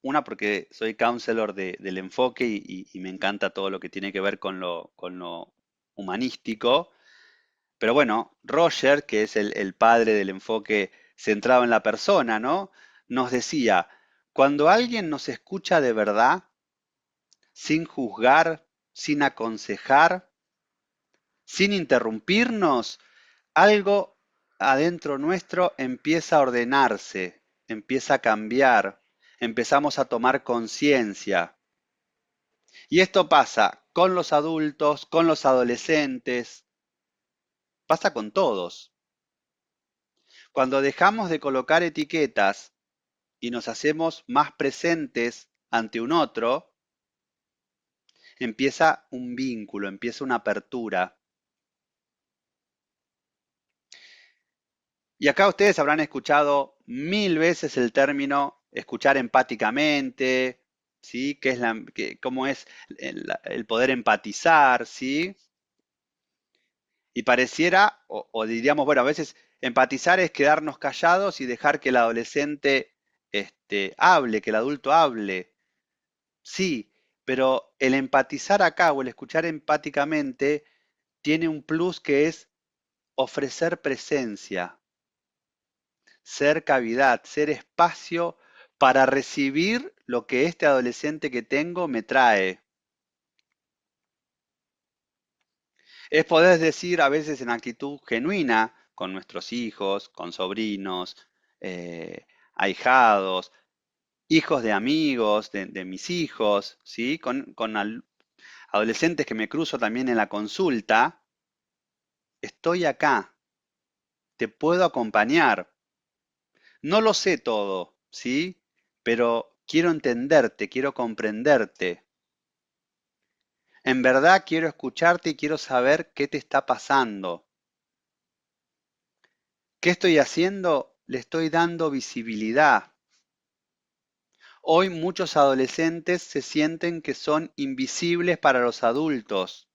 una porque soy counselor del enfoque y me encanta todo lo que tiene que ver con lo humanístico. Pero bueno, Roger, que es el padre del enfoque centrado en la persona, ¿no? Nos decía, cuando alguien nos escucha de verdad, sin juzgar, sin aconsejar, sin interrumpirnos, algo adentro nuestro empieza a ordenarse, empieza a cambiar, empezamos a tomar conciencia. Y esto pasa con los adultos, con los adolescentes, pasa con todos. Cuando dejamos de colocar etiquetas y nos hacemos más presentes ante un otro, empieza un vínculo, empieza una apertura. Y acá ustedes habrán escuchado 1000 veces el término escuchar empáticamente, ¿sí? ¿Cómo es el poder empatizar, ¿sí? Y pareciera, o diríamos, bueno, a veces empatizar es quedarnos callados y dejar que el adolescente hable, que el adulto hable. Sí, pero el empatizar acá o el escuchar empáticamente tiene un plus que es ofrecer presencia, ser cavidad, ser espacio para recibir lo que este adolescente que tengo me trae. Es poder decir a veces en actitud genuina con nuestros hijos, con sobrinos, ahijados, hijos de amigos, de mis hijos, ¿sí? Con adolescentes que me cruzo también en la consulta, estoy acá, te puedo acompañar. No lo sé todo, ¿sí? Pero quiero entenderte, quiero comprenderte. En verdad quiero escucharte y quiero saber qué te está pasando. ¿Qué estoy haciendo? Le estoy dando visibilidad. Hoy muchos adolescentes se sienten que son invisibles para los adultos.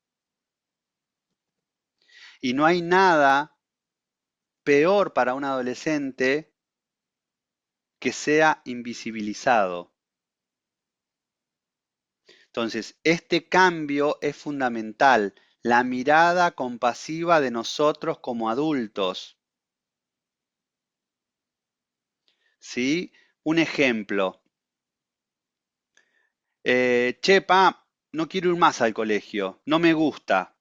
Y no hay nada peor para un adolescente que sea invisibilizado. Entonces, este cambio es fundamental, la mirada compasiva de nosotros como adultos. ¿Sí? Un ejemplo. Che, pa, no quiero ir más al colegio, no me gusta.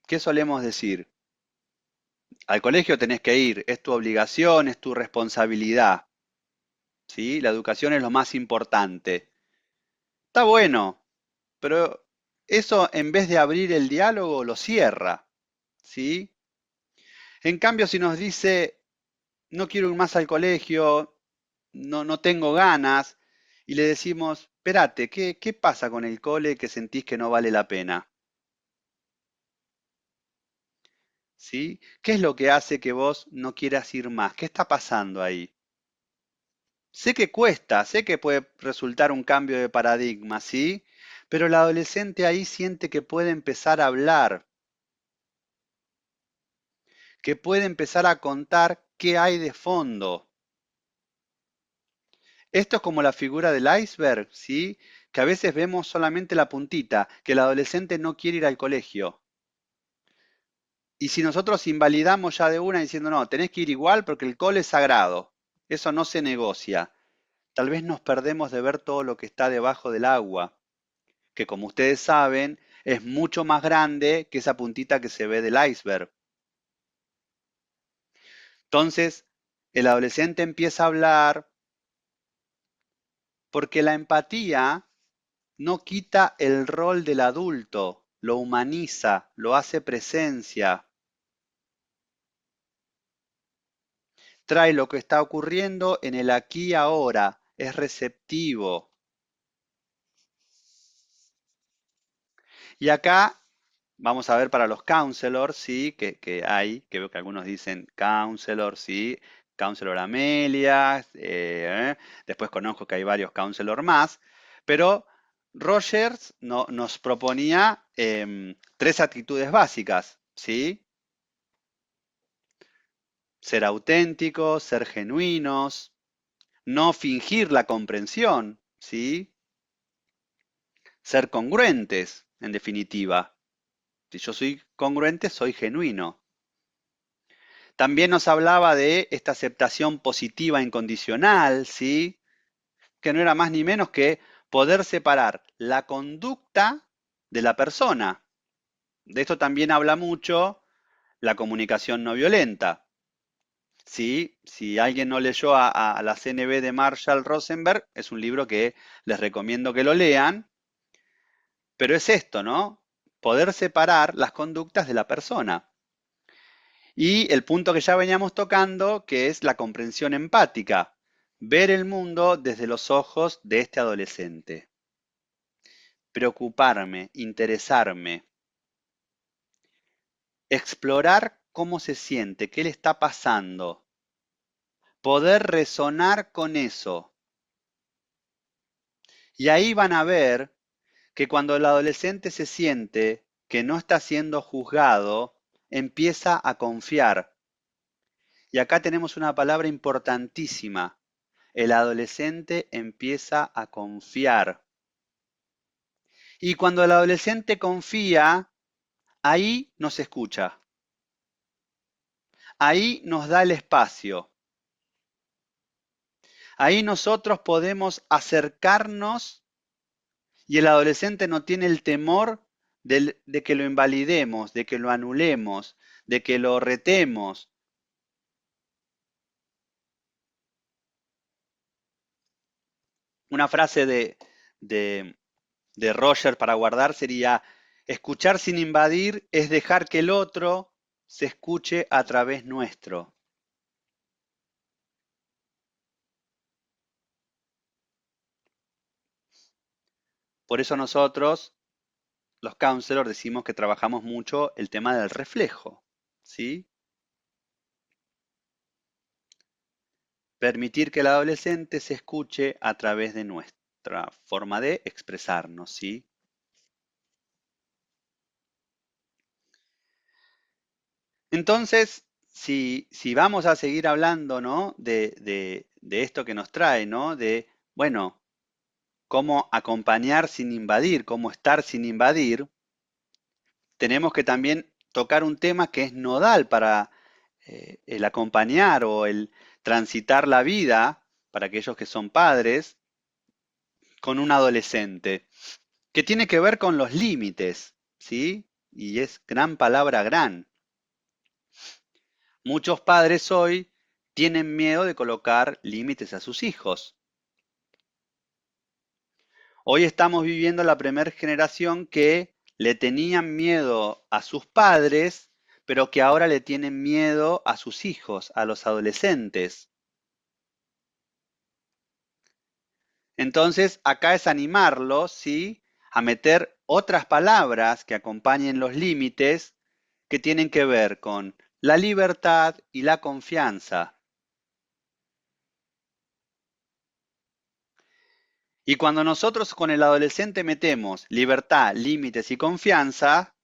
¿Qué solemos decir? Al colegio tenés que ir, es tu obligación, es tu responsabilidad. ¿Sí? La educación es lo más importante. Está bueno, pero eso en vez de abrir el diálogo lo cierra. ¿Sí? En cambio, si nos dice, no quiero ir más al colegio, no tengo ganas, y le decimos, espérate, ¿qué pasa con el cole que sentís que no vale la pena? ¿Sí? ¿Qué es lo que hace que vos no quieras ir más? ¿Qué está pasando ahí? Sé que cuesta, sé que puede resultar un cambio de paradigma, ¿sí? Pero el adolescente ahí siente que puede empezar a hablar, que puede empezar a contar qué hay de fondo. Esto es como la figura del iceberg, ¿sí? Que a veces vemos solamente la puntita, que el adolescente no quiere ir al colegio. Y si nosotros invalidamos ya de una diciendo, no, tenés que ir igual porque el cole es sagrado, eso no se negocia. Tal vez nos perdemos de ver todo lo que está debajo del agua, que como ustedes saben, es mucho más grande que esa puntita que se ve del iceberg. Entonces, el adolescente empieza a hablar porque la empatía no quita el rol del adulto, lo humaniza, lo hace presencia, trae lo que está ocurriendo en el aquí y ahora, es receptivo. Y acá vamos a ver para los counselors, ¿sí? Que hay, que veo que algunos dicen counselor, ¿sí? Counselor Amelia, después conozco que hay varios counselor más, pero Rogers nos proponía 3 actitudes básicas, ¿sí? Ser auténticos, ser genuinos, no fingir la comprensión, ¿sí? Ser congruentes, en definitiva. Si yo soy congruente, soy genuino. También nos hablaba de esta aceptación positiva incondicional, ¿sí? Que no era más ni menos que poder separar la conducta de la persona. De esto también habla mucho la comunicación no violenta. ¿Sí? Si alguien no leyó a la CNV de Marshall Rosenberg, es un libro que les recomiendo que lo lean, pero es esto, ¿no? Poder separar las conductas de la persona. Y el punto que ya veníamos tocando, que es la comprensión empática, ver el mundo desde los ojos de este adolescente. Preocuparme, interesarme, explorar cómo se siente, qué le está pasando, poder resonar con eso. Y ahí van a ver que cuando el adolescente se siente que no está siendo juzgado, empieza a confiar. Y acá tenemos una palabra importantísima. El adolescente empieza a confiar. Y cuando el adolescente confía, ahí nos escucha. Ahí nos da el espacio. Ahí nosotros podemos acercarnos y el adolescente no tiene el temor de que lo invalidemos, de que lo anulemos, de que lo retemos. Una frase de Roger para guardar sería, escuchar sin invadir es dejar que el otro se escuche a través nuestro. Por eso nosotros, los counselors, decimos que trabajamos mucho el tema del reflejo, ¿sí? Permitir que el adolescente se escuche a través de nuestra forma de expresarnos, ¿sí? Entonces, si vamos a seguir hablando, ¿no? de de esto que nos trae, ¿no? De, bueno, cómo acompañar sin invadir, cómo estar sin invadir, tenemos que también tocar un tema que es nodal para el acompañar o el transitar la vida para aquellos que son padres con un adolescente, que tiene que ver con los límites, ¿sí? Y es gran palabra gran. Muchos padres hoy tienen miedo de colocar límites a sus hijos. Hoy estamos viviendo la primera generación que le tenían miedo a sus padres, pero que ahora le tienen miedo a sus hijos, a los adolescentes. Entonces, acá es animarlos, ¿sí?, a meter otras palabras que acompañen los límites que tienen que ver con la libertad y la confianza. Y cuando nosotros con el adolescente metemos libertad, límites y confianza,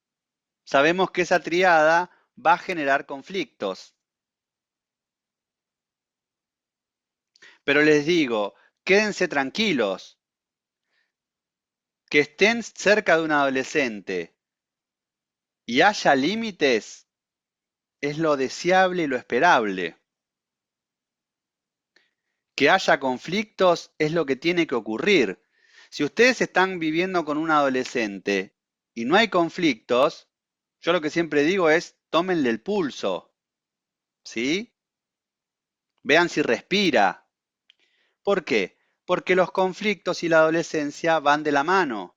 sabemos que esa triada va a generar conflictos. Pero les digo, quédense tranquilos, que estén cerca de un adolescente y haya límites es lo deseable y lo esperable. Que haya conflictos es lo que tiene que ocurrir. Si ustedes están viviendo con un adolescente y no hay conflictos, yo lo que siempre digo es, tómenle el pulso, ¿sí? Vean si respira. ¿Por qué? Porque los conflictos y la adolescencia van de la mano.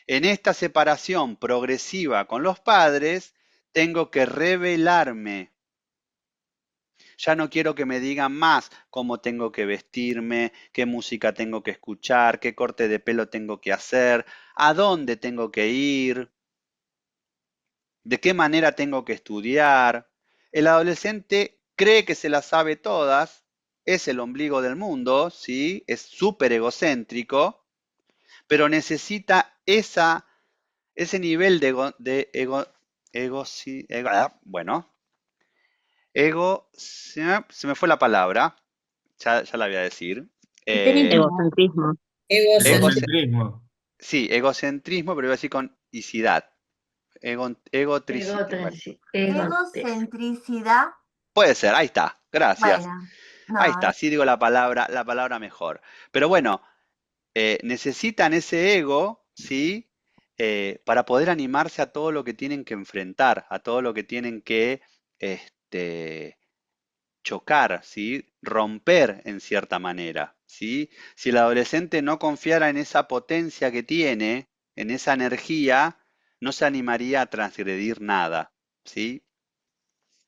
En esta separación progresiva con los padres, tengo que revelarme. Ya no quiero que me digan más cómo tengo que vestirme, qué música tengo que escuchar, qué corte de pelo tengo que hacer, a dónde tengo que ir, de qué manera tengo que estudiar. El adolescente cree que se las sabe todas, es el ombligo del mundo, ¿sí? Es súper egocéntrico, pero necesita ese nivel se me fue la palabra, ya la voy a decir. Egocentrismo. Egoce- Egocentrismo. sí, egocentrismo, pero iba a decir con icidad. Bueno, Egocentricidad. puede ser, ahí está, gracias. Bueno, Ahí no, está, sí digo la palabra mejor. Pero bueno, necesitan ese ego, ¿sí? Para poder animarse a todo lo que tienen que enfrentar, a todo lo que tienen que este, chocar, ¿sí? Romper en cierta manera, ¿sí? Si el adolescente no confiara en esa potencia que tiene, en esa energía, no se animaría a transgredir nada, ¿sí?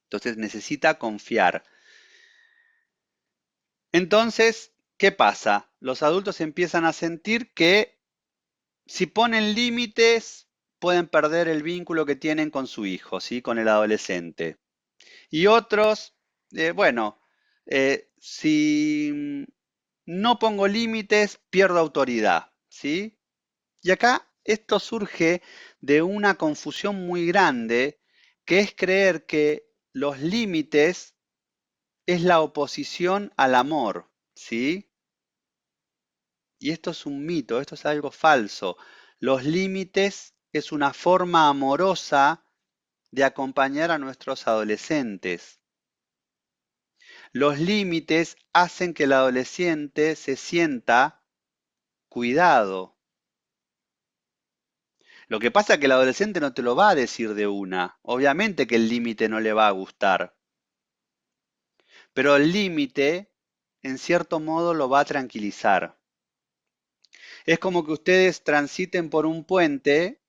Entonces necesita confiar. Entonces, ¿qué pasa? Los adultos empiezan a sentir que si ponen límites, pueden perder el vínculo que tienen con su hijo, ¿sí? Con el adolescente. Y otros, bueno, si no pongo límites, pierdo autoridad, ¿sí? Y acá esto surge de una confusión muy grande, que es creer que los límites es la oposición al amor, ¿sí? Y esto es un mito, esto es algo falso. Los límites es una forma amorosa de acompañar a nuestros adolescentes. Los límites hacen que el adolescente se sienta cuidado. Lo que pasa es que el adolescente no te lo va a decir de una. Obviamente que el límite no le va a gustar. Pero el límite, en cierto modo, lo va a tranquilizar. Es como que ustedes transiten por un puente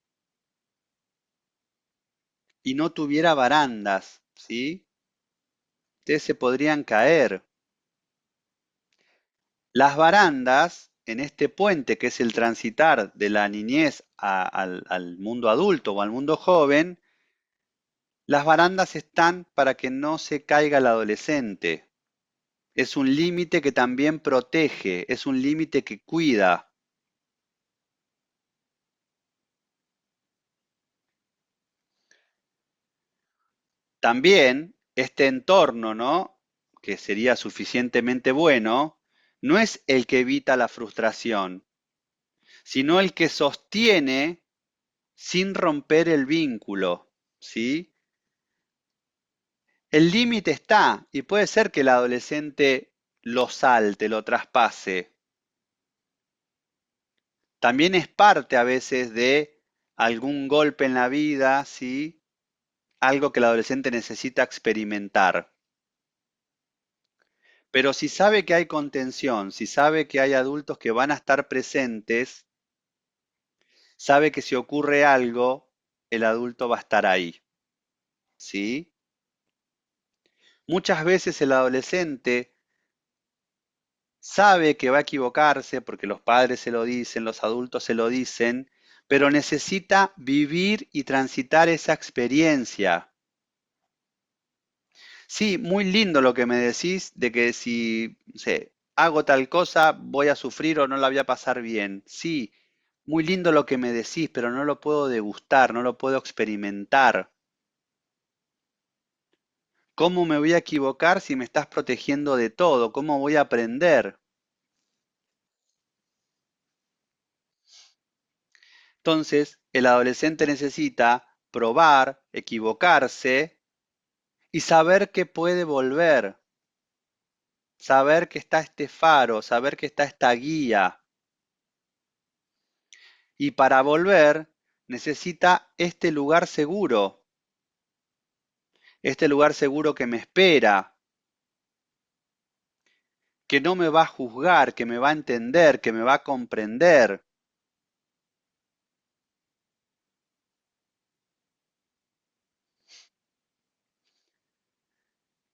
y no tuviera barandas, ¿sí? Ustedes se podrían caer. Las barandas, en este puente que es el transitar de la niñez al mundo adulto o al mundo joven, las barandas están para que no se caiga el adolescente. Es un límite que también protege, es un límite que cuida. También este entorno, ¿no?, que sería suficientemente bueno, no es el que evita la frustración, sino el que sostiene sin romper el vínculo, ¿sí? El límite está, y puede ser que el adolescente lo salte, lo traspase. También es parte a veces de algún golpe en la vida, ¿sí? Algo que el adolescente necesita experimentar. Pero si sabe que hay contención, si sabe que hay adultos que van a estar presentes, sabe que si ocurre algo, el adulto va a estar ahí, ¿sí? Muchas veces el adolescente sabe que va a equivocarse porque los padres se lo dicen, los adultos se lo dicen, pero necesita vivir y transitar esa experiencia. Sí, muy lindo lo que me decís de que si, no sé, hago tal cosa voy a sufrir o no la voy a pasar bien. Sí, muy lindo lo que me decís, pero no lo puedo degustar, no lo puedo experimentar. ¿Cómo me voy a equivocar si me estás protegiendo de todo? ¿Cómo voy a aprender? Entonces, el adolescente necesita probar, equivocarse y saber que puede volver, saber que está este faro, saber que está esta guía. Y para volver necesita este lugar seguro que me espera, que no me va a juzgar, que me va a entender, que me va a comprender.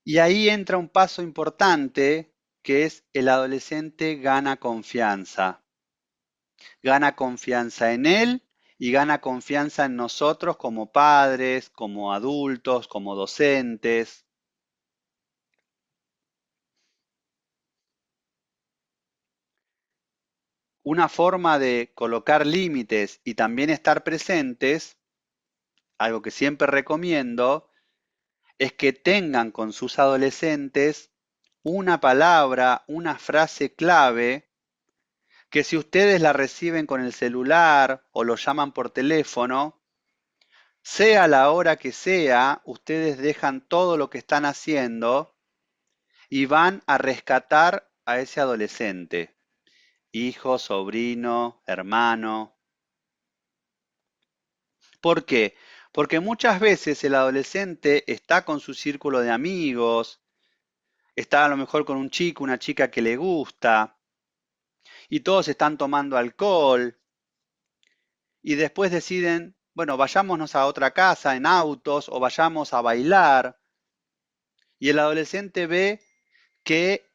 Y ahí entra un paso importante que es el adolescente gana confianza. Gana confianza en él y gana confianza en nosotros como padres, como adultos, como docentes. Una forma de colocar límites y también estar presentes, algo que siempre recomiendo, es que tengan con sus adolescentes una palabra, una frase clave, que si ustedes la reciben con el celular o lo llaman por teléfono, sea la hora que sea, ustedes dejan todo lo que están haciendo y van a rescatar a ese adolescente, hijo, sobrino, hermano. ¿Por qué? Porque muchas veces el adolescente está con su círculo de amigos, está a lo mejor con un chico, una chica que le gusta, y todos están tomando alcohol, y después deciden, bueno, vayámonos a otra casa en autos o vayamos a bailar, y el adolescente ve que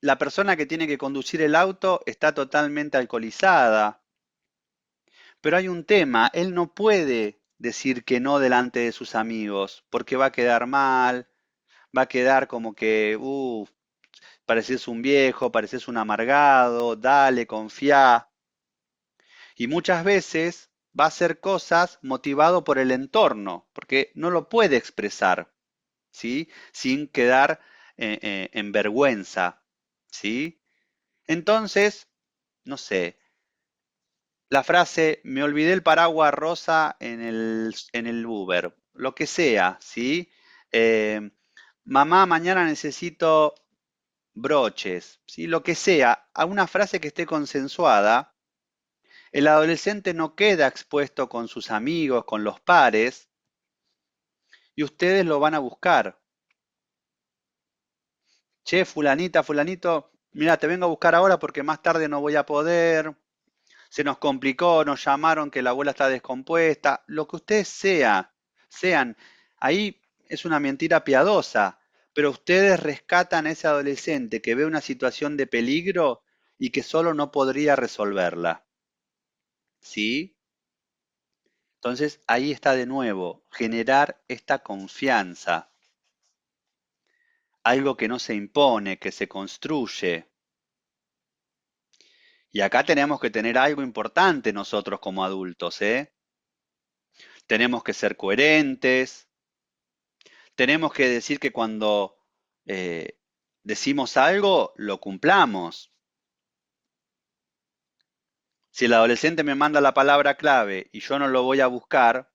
la persona que tiene que conducir el auto está totalmente alcoholizada. Pero hay un tema, él no puede decir que no delante de sus amigos, porque va a quedar mal, va a quedar como que, pareces un viejo, pareces un amargado, dale, confía. Y muchas veces va a hacer cosas motivado por el entorno, porque no lo puede expresar, ¿sí? Sin quedar en vergüenza, ¿sí? Entonces, no sé, la frase, me olvidé el paraguas rosa en el Uber, lo que sea, ¿sí? Eh, mamá, mañana necesito broches, ¿sí? Lo que sea, a una frase que esté consensuada, el adolescente no queda expuesto con sus amigos, con los pares, y ustedes lo van a buscar. Che, fulanita, fulanito, mira, te vengo a buscar ahora porque más tarde no voy a poder, se nos complicó, nos llamaron que la abuela está descompuesta, lo que ustedes sean, ahí es una mentira piadosa, pero ustedes rescatan a ese adolescente que ve una situación de peligro y que solo no podría resolverla. ¿Sí? Entonces ahí está de nuevo, generar esta confianza, algo que no se impone, que se construye. Y acá tenemos que tener algo importante nosotros como adultos, ¿eh? Tenemos que ser coherentes, tenemos que decir que cuando decimos algo, lo cumplamos. Si el adolescente me manda la palabra clave y yo no lo voy a buscar,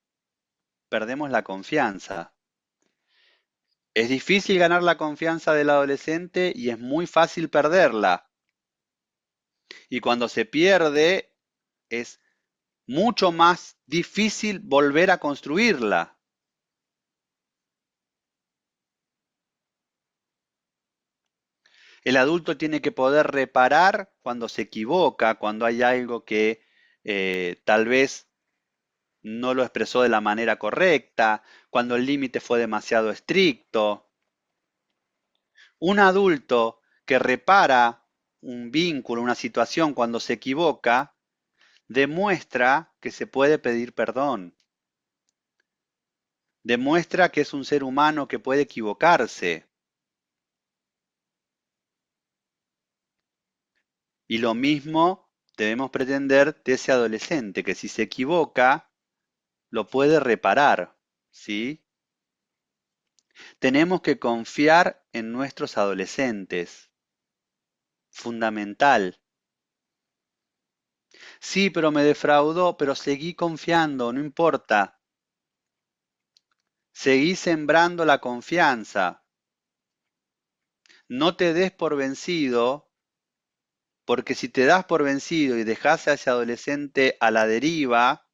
perdemos la confianza. Es difícil ganar la confianza del adolescente y es muy fácil perderla. Y cuando se pierde, es mucho más difícil volver a construirla. El adulto tiene que poder reparar cuando se equivoca, cuando hay algo que tal vez no lo expresó de la manera correcta, cuando el límite fue demasiado estricto. Un adulto que repara un vínculo, una situación cuando se equivoca, demuestra que se puede pedir perdón. Demuestra que es un ser humano que puede equivocarse. Y lo mismo debemos pretender de ese adolescente, que si se equivoca, lo puede reparar, ¿sí? Tenemos que confiar en nuestros adolescentes. Fundamental. Sí, pero me defraudó, pero seguí confiando, no importa. Seguí sembrando la confianza. No te des por vencido, porque si te das por vencido y dejas a ese adolescente a la deriva,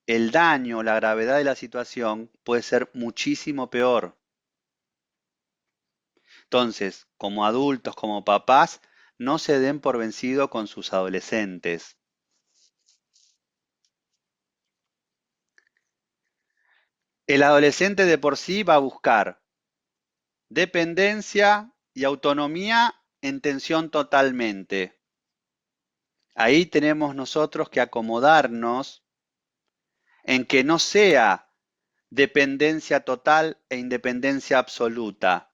el daño, la gravedad de la situación puede ser muchísimo peor. Entonces, como adultos, como papás, no se den por vencido con sus adolescentes. El adolescente de por sí va a buscar dependencia y autonomía en tensión totalmente. Ahí tenemos nosotros que acomodarnos en que no sea dependencia total e independencia absoluta.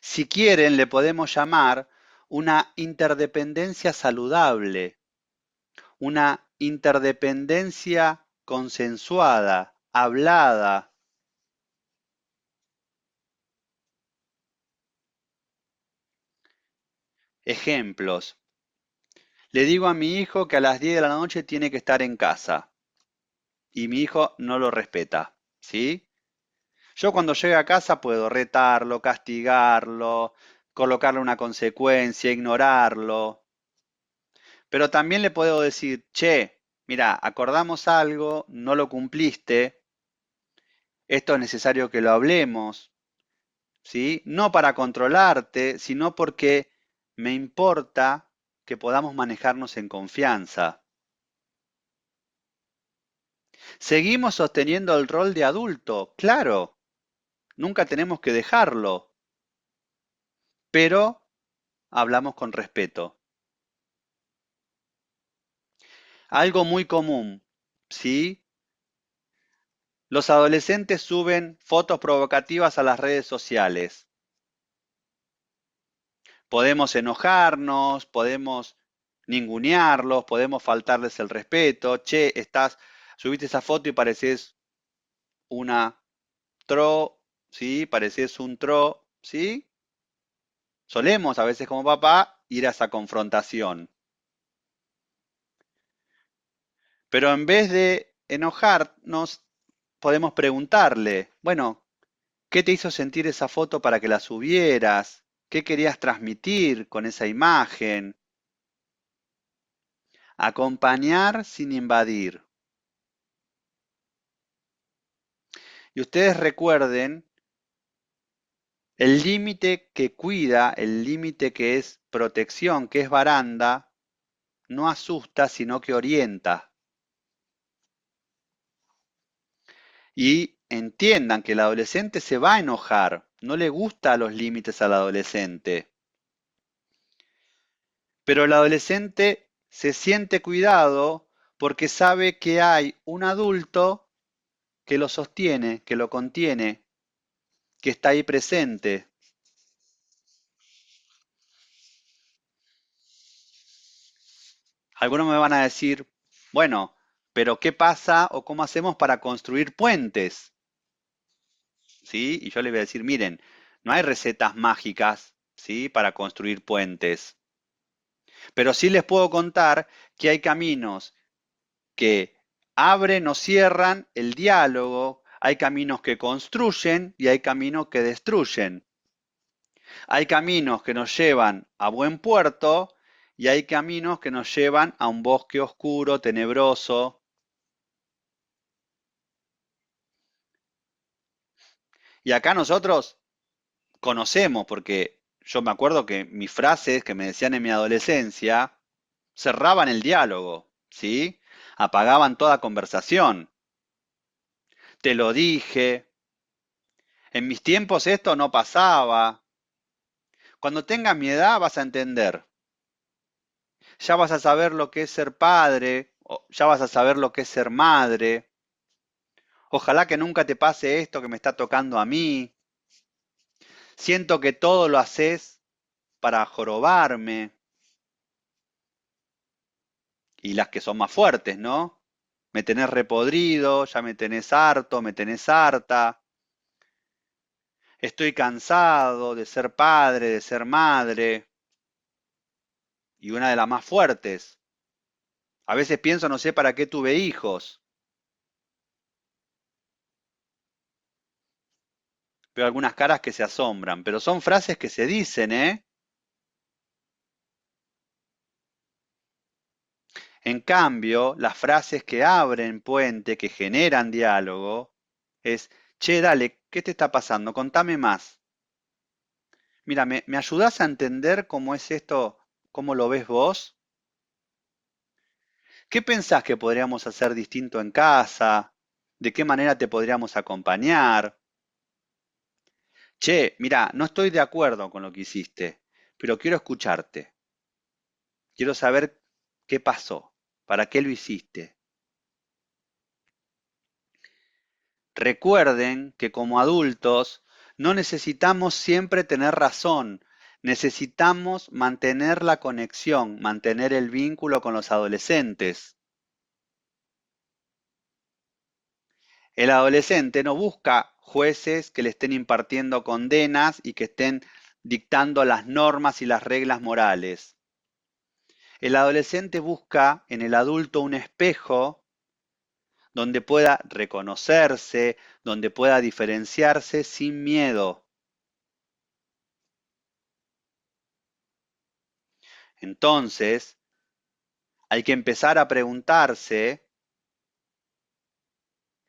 Si quieren, le podemos llamar una interdependencia saludable, una interdependencia consensuada, hablada. Ejemplos. Le digo a mi hijo que a las 10 de la noche tiene que estar en casa y mi hijo no lo respeta, ¿sí? Yo cuando llegue a casa puedo retarlo, castigarlo, colocarle una consecuencia, ignorarlo. Pero también le puedo decir, che, mira, acordamos algo, no lo cumpliste, esto es necesario que lo hablemos, ¿sí? No para controlarte, sino porque me importa que podamos manejarnos en confianza. Seguimos sosteniendo el rol de adulto, claro, nunca tenemos que dejarlo, pero hablamos con respeto. Algo muy común, ¿sí? Los adolescentes suben fotos provocativas a las redes sociales. Podemos enojarnos, podemos ningunearlos, podemos faltarles el respeto. Che, subiste esa foto y pareces una tro, ¿sí? Pareces un tro, ¿sí? Solemos a veces como papá ir a esa confrontación. Pero en vez de enojarnos, podemos preguntarle, bueno, ¿qué te hizo sentir esa foto para que la subieras? ¿Qué querías transmitir con esa imagen? Acompañar sin invadir. Y ustedes recuerden, el límite que cuida, el límite que es protección, que es baranda, no asusta, sino que orienta. Y entiendan que el adolescente se va a enojar, no le gustan los límites al adolescente. Pero el adolescente se siente cuidado porque sabe que hay un adulto que lo sostiene, que lo contiene, que está ahí presente. Algunos me van a decir, bueno, pero ¿qué pasa o cómo hacemos para construir puentes? ¿Sí? Y yo les voy a decir, miren, No hay recetas mágicas, ¿sí?, para construir puentes. Pero sí les puedo contar que hay caminos que abren o cierran el diálogo, hay caminos que construyen y hay caminos que destruyen. Hay caminos que nos llevan a buen puerto y hay caminos que nos llevan a un bosque oscuro, tenebroso. Y acá nosotros conocemos, porque yo me acuerdo que mis frases que me decían en mi adolescencia cerraban el diálogo, ¿sí? Apagaban toda conversación. Te lo dije. En mis tiempos esto no pasaba. Cuando tengas mi edad vas a entender. Ya vas a saber lo que es ser padre, ya vas a saber lo que es ser madre. Ojalá que nunca te pase esto que me está tocando a mí. Siento que todo lo haces para jorobarme. Y las que son más fuertes, ¿no? Me tenés repodrido, ya me tenés harto, me tenés harta. Estoy cansado de ser padre, de ser madre. Y una de las más fuertes. A veces pienso, no sé para qué tuve hijos. Veo algunas caras que se asombran, pero son frases que se dicen, ¿eh? En cambio, las frases que abren puente, que generan diálogo, es, che, dale, ¿qué te está pasando? Contame más. Mira, ¿me ayudás a entender cómo es esto, cómo lo ves vos? ¿Qué pensás que podríamos hacer distinto en casa? ¿De qué manera te podríamos acompañar? Che, mira, no estoy de acuerdo con lo que hiciste, pero quiero escucharte. Quiero saber qué pasó, para qué lo hiciste. Recuerden que como adultos no necesitamos siempre tener razón, necesitamos mantener la conexión, mantener el vínculo con los adolescentes. El adolescente no busca jueces que le estén impartiendo condenas y que estén dictando las normas y las reglas morales. El adolescente busca en el adulto un espejo donde pueda reconocerse, donde pueda diferenciarse sin miedo. Entonces, hay que empezar a preguntarse,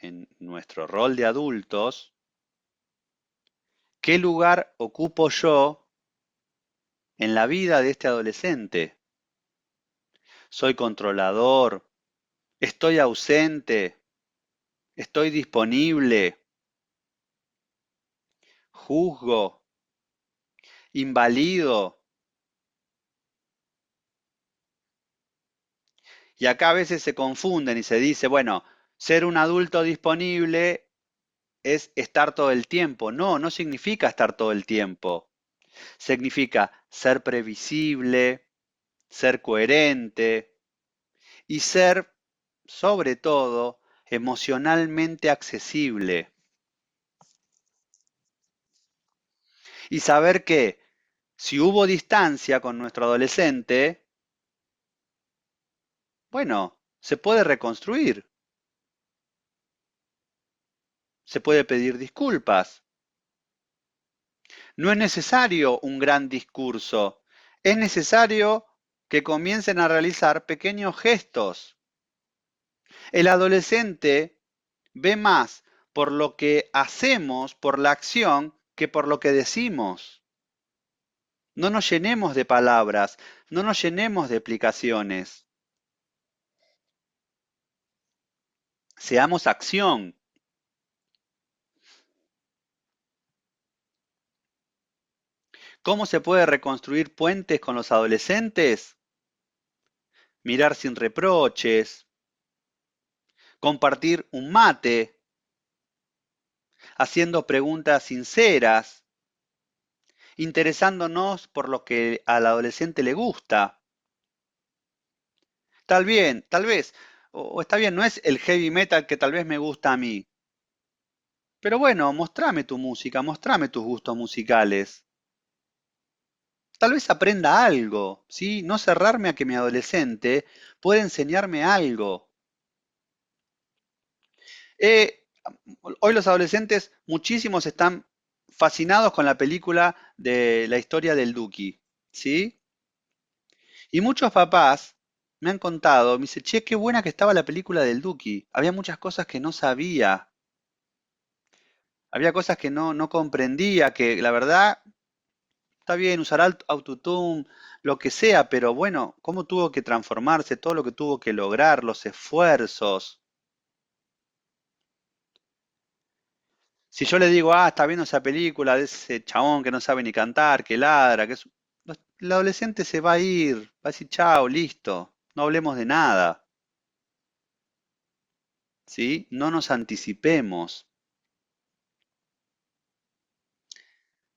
en nuestro rol de adultos, ¿qué lugar ocupo yo en la vida de este adolescente? ¿Soy controlador? ¿Estoy ausente? ¿Estoy disponible? ¿Juzgo? ¿Invalido? Y acá a veces se confunden y se dice, bueno, ser un adulto disponible es estar todo el tiempo. No, no significa estar todo el tiempo. Significa ser previsible, ser coherente y ser, sobre todo, emocionalmente accesible. Y saber que si hubo distancia con nuestro adolescente, bueno, se puede reconstruir. Se puede pedir disculpas. No es necesario un gran discurso. Es necesario que comiencen a realizar pequeños gestos. El adolescente ve más por lo que hacemos, por la acción, que por lo que decimos. No nos llenemos de palabras, no nos llenemos de explicaciones. Seamos acción. ¿Cómo se puede reconstruir puentes con los adolescentes? Mirar sin reproches, compartir un mate, haciendo preguntas sinceras, interesándonos por lo que al adolescente le gusta. Tal vez, o está bien, no es el heavy metal que tal vez me gusta a mí, Pero bueno, mostrame tu música, mostrame tus gustos musicales. Tal vez aprenda algo, ¿sí? No cerrarme a que mi adolescente pueda enseñarme algo. Eh, Hoy los adolescentes, muchísimos están fascinados con la película de la historia del Duki, ¿sí? Y muchos papás me han contado, me dice, che, qué buena que estaba la película del Duki. Había muchas cosas que no sabía, había cosas que no comprendía, que la verdad está bien usar autotune, lo que sea, pero bueno, cómo tuvo que transformarse, todo lo que tuvo que lograr, los esfuerzos. Si yo le digo, está viendo esa película de ese chabón que no sabe ni cantar, que ladra, el adolescente se va a ir, va a decir, chao, listo, no hablemos de nada, ¿sí? No nos anticipemos.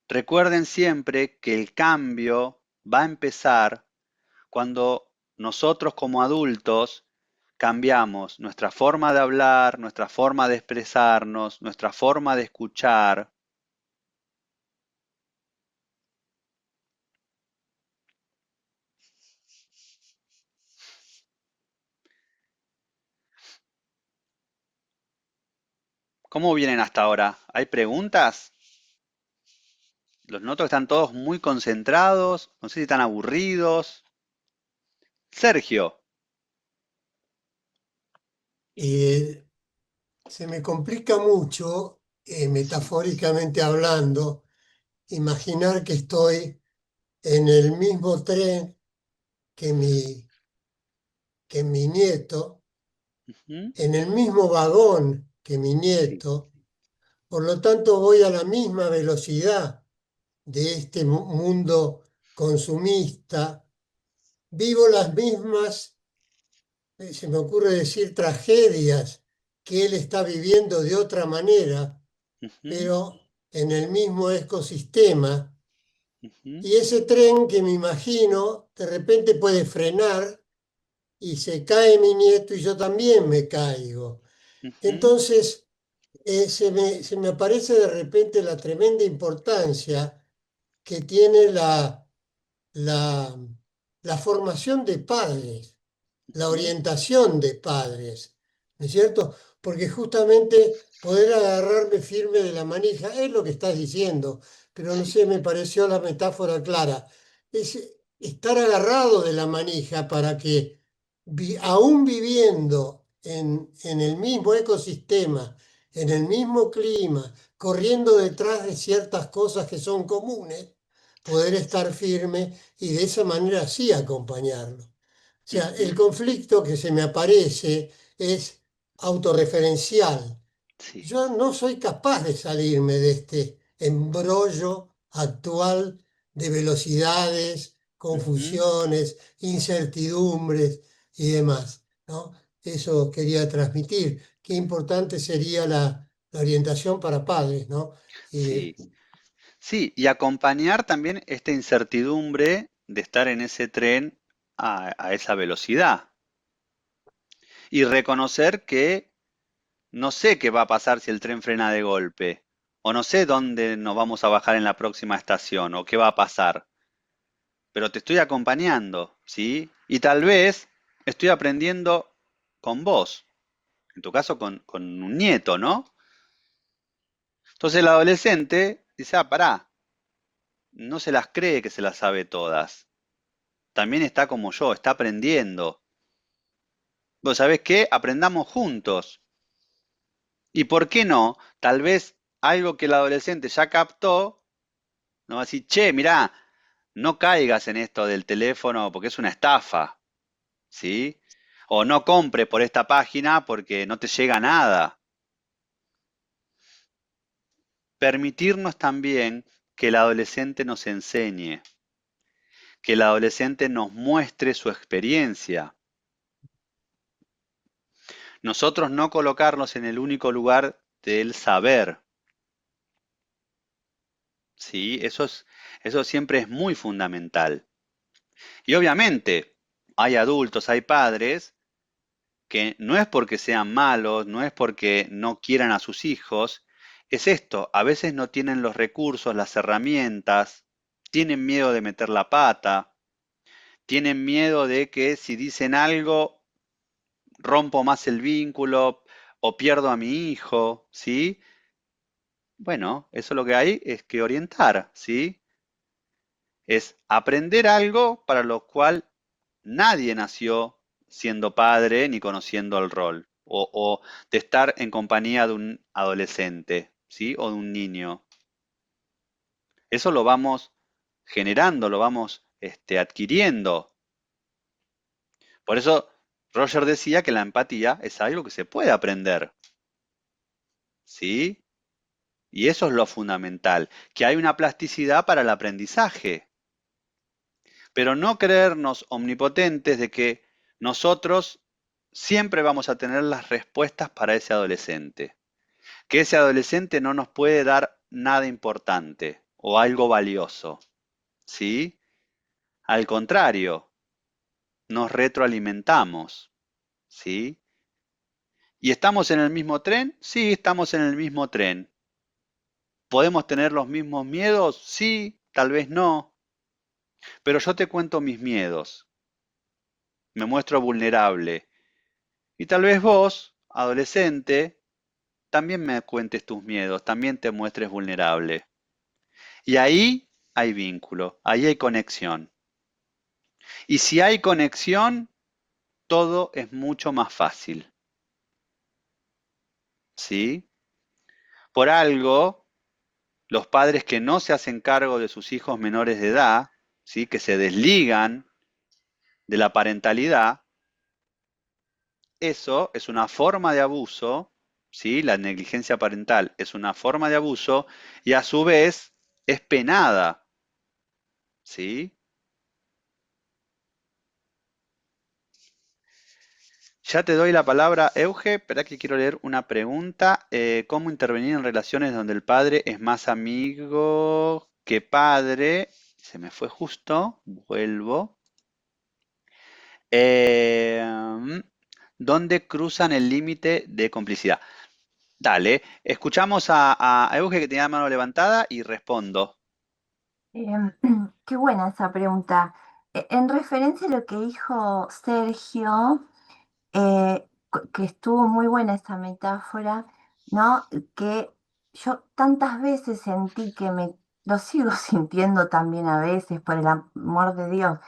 Recuerden siempre que el cambio va a empezar cuando nosotros como adultos cambiamos nuestra forma de hablar, nuestra forma de expresarnos, nuestra forma de escuchar. ¿Cómo vienen hasta ahora? ¿Hay preguntas? Los noto que están todos muy concentrados, no sé si están aburridos. Sergio, Y se me complica mucho, sí. metafóricamente hablando, imaginar que estoy en el mismo tren que que mi nieto, Ujú, en el mismo vagón que mi sí, nieto, por lo tanto voy a la misma velocidad de este mundo consumista, vivo las mismas, se me ocurre decir, tragedias que él está viviendo de otra manera, ujú, pero en el mismo ecosistema. ujú, Y ese tren que me imagino, de repente puede frenar y se cae mi nieto y yo también me caigo. ujú, Entonces, se me aparece de repente la tremenda importancia que tiene la, la formación de padres, la ujú, orientación de padres, ¿no es cierto? Porque justamente poder agarrarme firme de la manija es lo que estás diciendo, pero no sí, sé, me pareció la metáfora clara. Es estar agarrado de la manija para que, aún viviendo en el mismo ecosistema, en el mismo clima, corriendo detrás de ciertas cosas que son comunes, poder estar firme y de esa manera sí acompañarlo. O sea, el ujú, conflicto que se me aparece es autorreferencial. sí, Yo no soy capaz de salirme de este embrollo actual de velocidades, ujú, confusiones, incertidumbres y demás, ¿no? Eso quería transmitir. Qué importante sería la orientación para padres, ¿no? Y sí. Sí, y acompañar también esta incertidumbre de estar en ese tren a esa velocidad. Y reconocer que no sé qué va a pasar si el tren frena de golpe, o no sé dónde nos vamos a bajar en la próxima estación, o qué va a pasar, pero te estoy acompañando, ¿sí? Y tal vez estoy aprendiendo con vos, en tu caso con un nieto, ¿no? Entonces el adolescente dice, pará, no se las cree que se las sabe todas. También está como yo, está aprendiendo. ¿Vos sabés qué? Aprendamos juntos. ¿Y por qué no? Tal vez algo que el adolescente ya captó, no va a decir, che, mirá, no caigas en esto del teléfono porque es una estafa, ¿sí? O no compres por esta página porque no te llega nada. Permitirnos también que el adolescente nos enseñe, que el adolescente nos muestre su experiencia. Nosotros no colocarnos en el único lugar del saber, ¿sí? Eso siempre es muy fundamental. Y obviamente hay adultos, hay padres que no es porque sean malos, no es porque no quieran a sus hijos, es esto, a veces no tienen los recursos, las herramientas, tienen miedo de meter la pata, tienen miedo de que si dicen algo rompo más el vínculo o pierdo a mi hijo, ¿sí? Bueno, eso lo que hay es que orientar, ¿sí? Es aprender algo para lo cual nadie nació siendo padre ni conociendo el rol, o de estar en compañía de un adolescente, ¿sí? O de un niño. Eso lo vamos generando, lo vamos adquiriendo. Por eso Roger decía que la empatía es algo que se puede aprender, ¿sí? Y eso es lo fundamental, que hay una plasticidad para el aprendizaje, pero no creernos omnipotentes de que nosotros siempre vamos a tener las respuestas para ese adolescente, que ese adolescente no nos puede dar nada importante o algo valioso, ¿sí? Al contrario, nos retroalimentamos, ¿sí? ¿Y estamos en el mismo tren? Sí, estamos en el mismo tren. ¿Podemos tener los mismos miedos? Sí, tal vez no. Pero yo te cuento mis miedos. Me muestro vulnerable. Y tal vez vos, adolescente, también me cuentes tus miedos, también te muestres vulnerable. Y ahí hay vínculo, ahí hay conexión. Y si hay conexión, todo es mucho más fácil. ¿Sí? Por algo, los padres que no se hacen cargo de sus hijos menores de edad, ¿sí? Que se desligan de la parentalidad, eso es una forma de abuso, ¿sí? La negligencia parental es una forma de abuso y a su vez es penada, ¿sí? Ya te doy la palabra, Euge. Espera que quiero leer una pregunta. ¿Cómo intervenir en relaciones donde el padre es más amigo que padre? Se me fue justo. Vuelvo. Eh, ¿Dónde cruzan el límite de complicidad? Dale, escuchamos a Euge que tenía la mano levantada y respondo. Em, Qué buena esa pregunta. En referencia a lo que dijo Sergio, que estuvo muy buena esa metáfora, ¿no? Que yo tantas veces sentí lo sigo sintiendo también a veces, por el amor de Dios,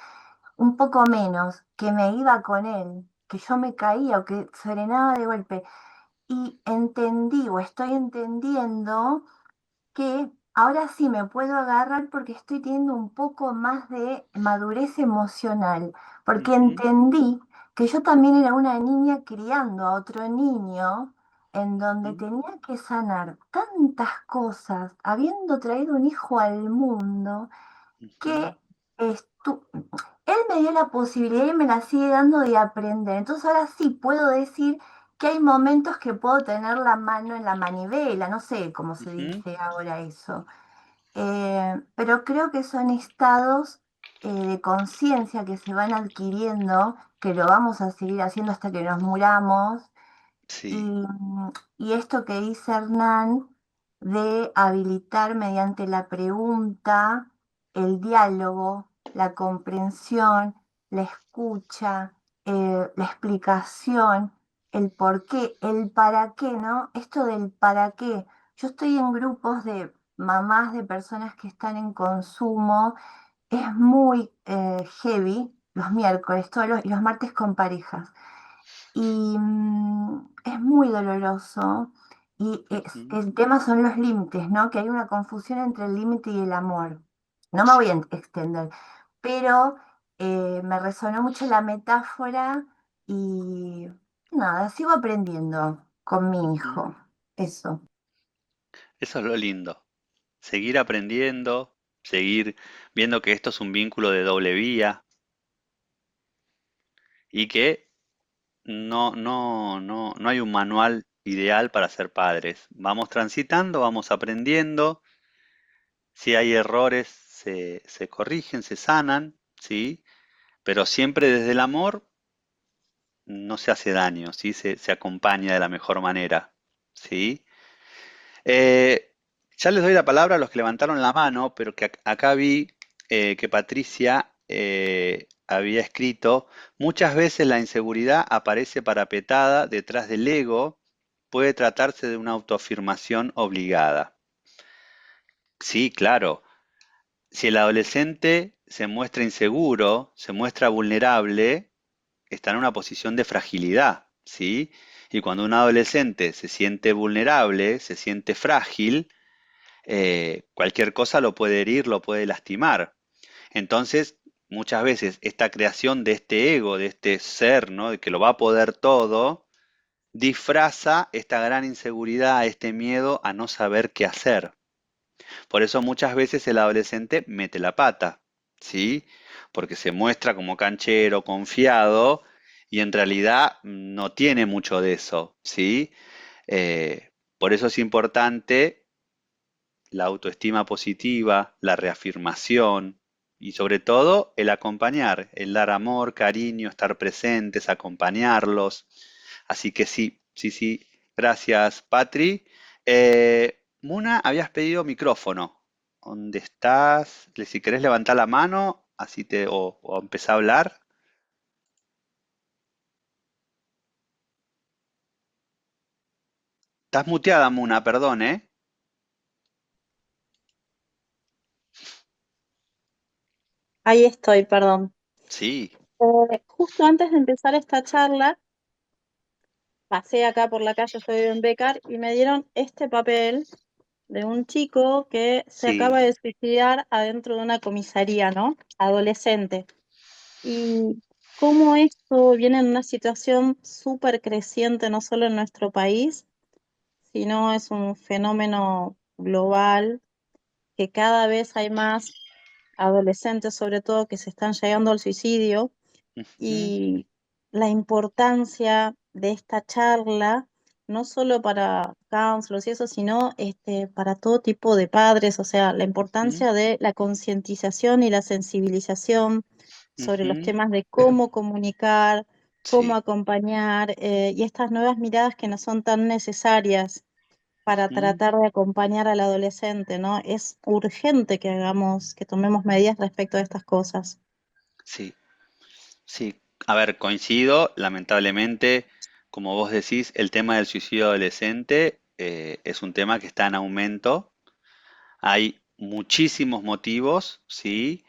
un poco menos, que me iba con él, que yo me caía o que frenaba de golpe. Y entendí o estoy entendiendo que ahora sí me puedo agarrar porque estoy teniendo un poco más de madurez emocional, porque Ujú, entendí que yo también era una niña criando a otro niño en donde ujú, tenía que sanar tantas cosas, habiendo traído un hijo al mundo, ujú, que él me dio la posibilidad y me la sigue dando de aprender. Entonces ahora sí puedo decir que hay momentos que puedo tener la mano en la manivela, no sé cómo se ujú. dice ahora eso. Pero creo que son estados de conciencia que se van adquiriendo, que lo vamos a seguir haciendo hasta que nos muramos, Sí, y esto que dice Hernán de habilitar mediante la pregunta, el diálogo, la comprensión, la escucha, la explicación, el por qué, el para qué, ¿no? Esto del para qué. Yo estoy en grupos de mamás de personas que están en consumo, es muy heavy los miércoles, y los martes con parejas. Y es muy doloroso. Y ujú, el tema son los límites, ¿no? Que hay una confusión entre el límite y el amor. No me voy a sí, extender, pero me resonó mucho la metáfora y nada, sigo aprendiendo con mi ujú. hijo. Eso. Eso es lo lindo. Seguir aprendiendo, seguir viendo que esto es un vínculo de doble vía y que no hay un manual ideal para ser padres. Vamos transitando, vamos aprendiendo. Si hay errores, se corrigen, se sanan, ¿sí? Pero siempre desde el amor no se hace daño, ¿sí? Se acompaña de la mejor manera, ¿sí? Ya les doy la palabra a los que levantaron la mano, pero que acá vi que Patricia había escrito, muchas veces la inseguridad aparece parapetada detrás del ego, puede tratarse de una autoafirmación obligada. Sí, claro. Si el adolescente se muestra inseguro, se muestra vulnerable, está en una posición de fragilidad, ¿sí? Y cuando un adolescente se siente vulnerable, se siente frágil, cualquier cosa lo puede herir, lo puede lastimar. Entonces, muchas veces esta creación de este ego, de este ser, ¿no? De que lo va a poder todo, disfraza esta gran inseguridad, este miedo a no saber qué hacer. Por eso muchas veces el adolescente mete la pata, ¿sí? Porque se muestra como canchero, confiado, y en realidad no tiene mucho de eso, ¿sí? Por eso es importante la autoestima positiva, la reafirmación y sobre todo el acompañar, el dar amor, cariño, estar presentes, acompañarlos. Así que sí, sí, sí. Gracias, Patri. Muna, habías pedido micrófono. ¿Dónde estás? Si querés levantar la mano, así o empezá a hablar. Estás muteada, Muna, perdón, ¿eh? Ahí estoy, perdón. Sí, Justo antes de empezar esta charla, pasé acá por la calle, yo vivo en Becar, y me dieron este papel de un chico que se sí. acaba de suicidar adentro de una comisaría, ¿no? Adolescente. Y cómo esto viene en una situación súper creciente, no solo en nuestro país, sino es un fenómeno global, que cada vez hay más adolescentes, sobre todo, que se están llegando al suicidio. Ujú, Y la importancia de esta charla, no solo para counselors y eso, sino para todo tipo de padres, o sea, la ujú, importancia de la concientización y la sensibilización sobre los ujú. temas de cómo comunicar, cómo Sí. acompañar, y estas nuevas miradas que no son tan necesarias para Ujú. tratar de acompañar al adolescente, ¿no? Es urgente que hagamos, que tomemos medidas respecto a estas cosas. Sí, sí. A ver, coincido, lamentablemente, como vos decís, el tema del suicidio adolescente es un tema que está en aumento. Hay muchísimos motivos, ¿sí?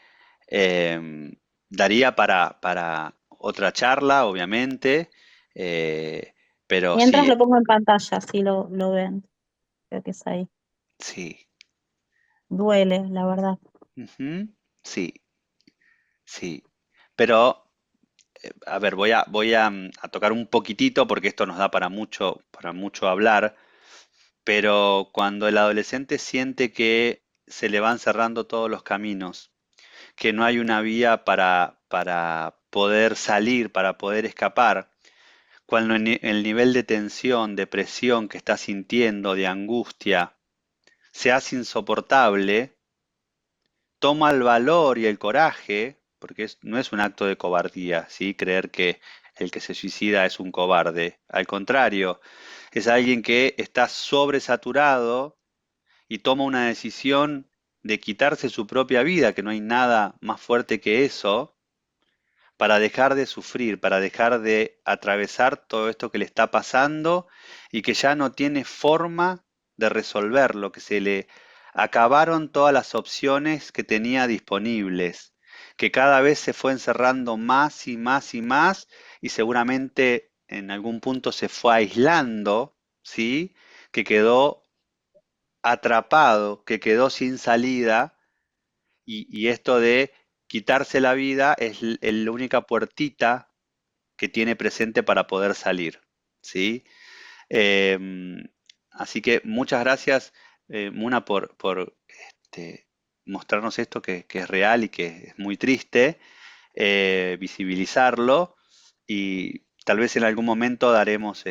Em, Daría para otra charla, obviamente, eh, pero Mientras sí, lo pongo en pantalla, si lo ven, creo que es ahí. sí. Duele, la verdad. Ujú, sí, sí. Pero a ver, a tocar un poquitito porque esto nos da para mucho hablar, pero cuando el adolescente siente que se le van cerrando todos los caminos, que no hay una vía para poder salir, para poder escapar, cuando el nivel de tensión, de presión que está sintiendo, de angustia, se hace insoportable, toma el valor y el coraje, porque no es un acto de cobardía, ¿sí? Creer que el que se suicida es un cobarde. Al contrario, es alguien que está sobresaturado y toma una decisión de quitarse su propia vida, que no hay nada más fuerte que eso, para dejar de sufrir, para dejar de atravesar todo esto que le está pasando y que ya no tiene forma de resolverlo, que se le acabaron todas las opciones que tenía disponibles, que cada vez se fue encerrando más y más y más y seguramente en algún punto se fue aislando, ¿sí? Que quedó atrapado, que quedó sin salida y esto de quitarse la vida es la única puertita que tiene presente para poder salir, ¿sí? Em, Así que muchas gracias, Muna, por mostrarnos esto que es real y que es muy triste, visibilizarlo y tal vez en algún momento daremos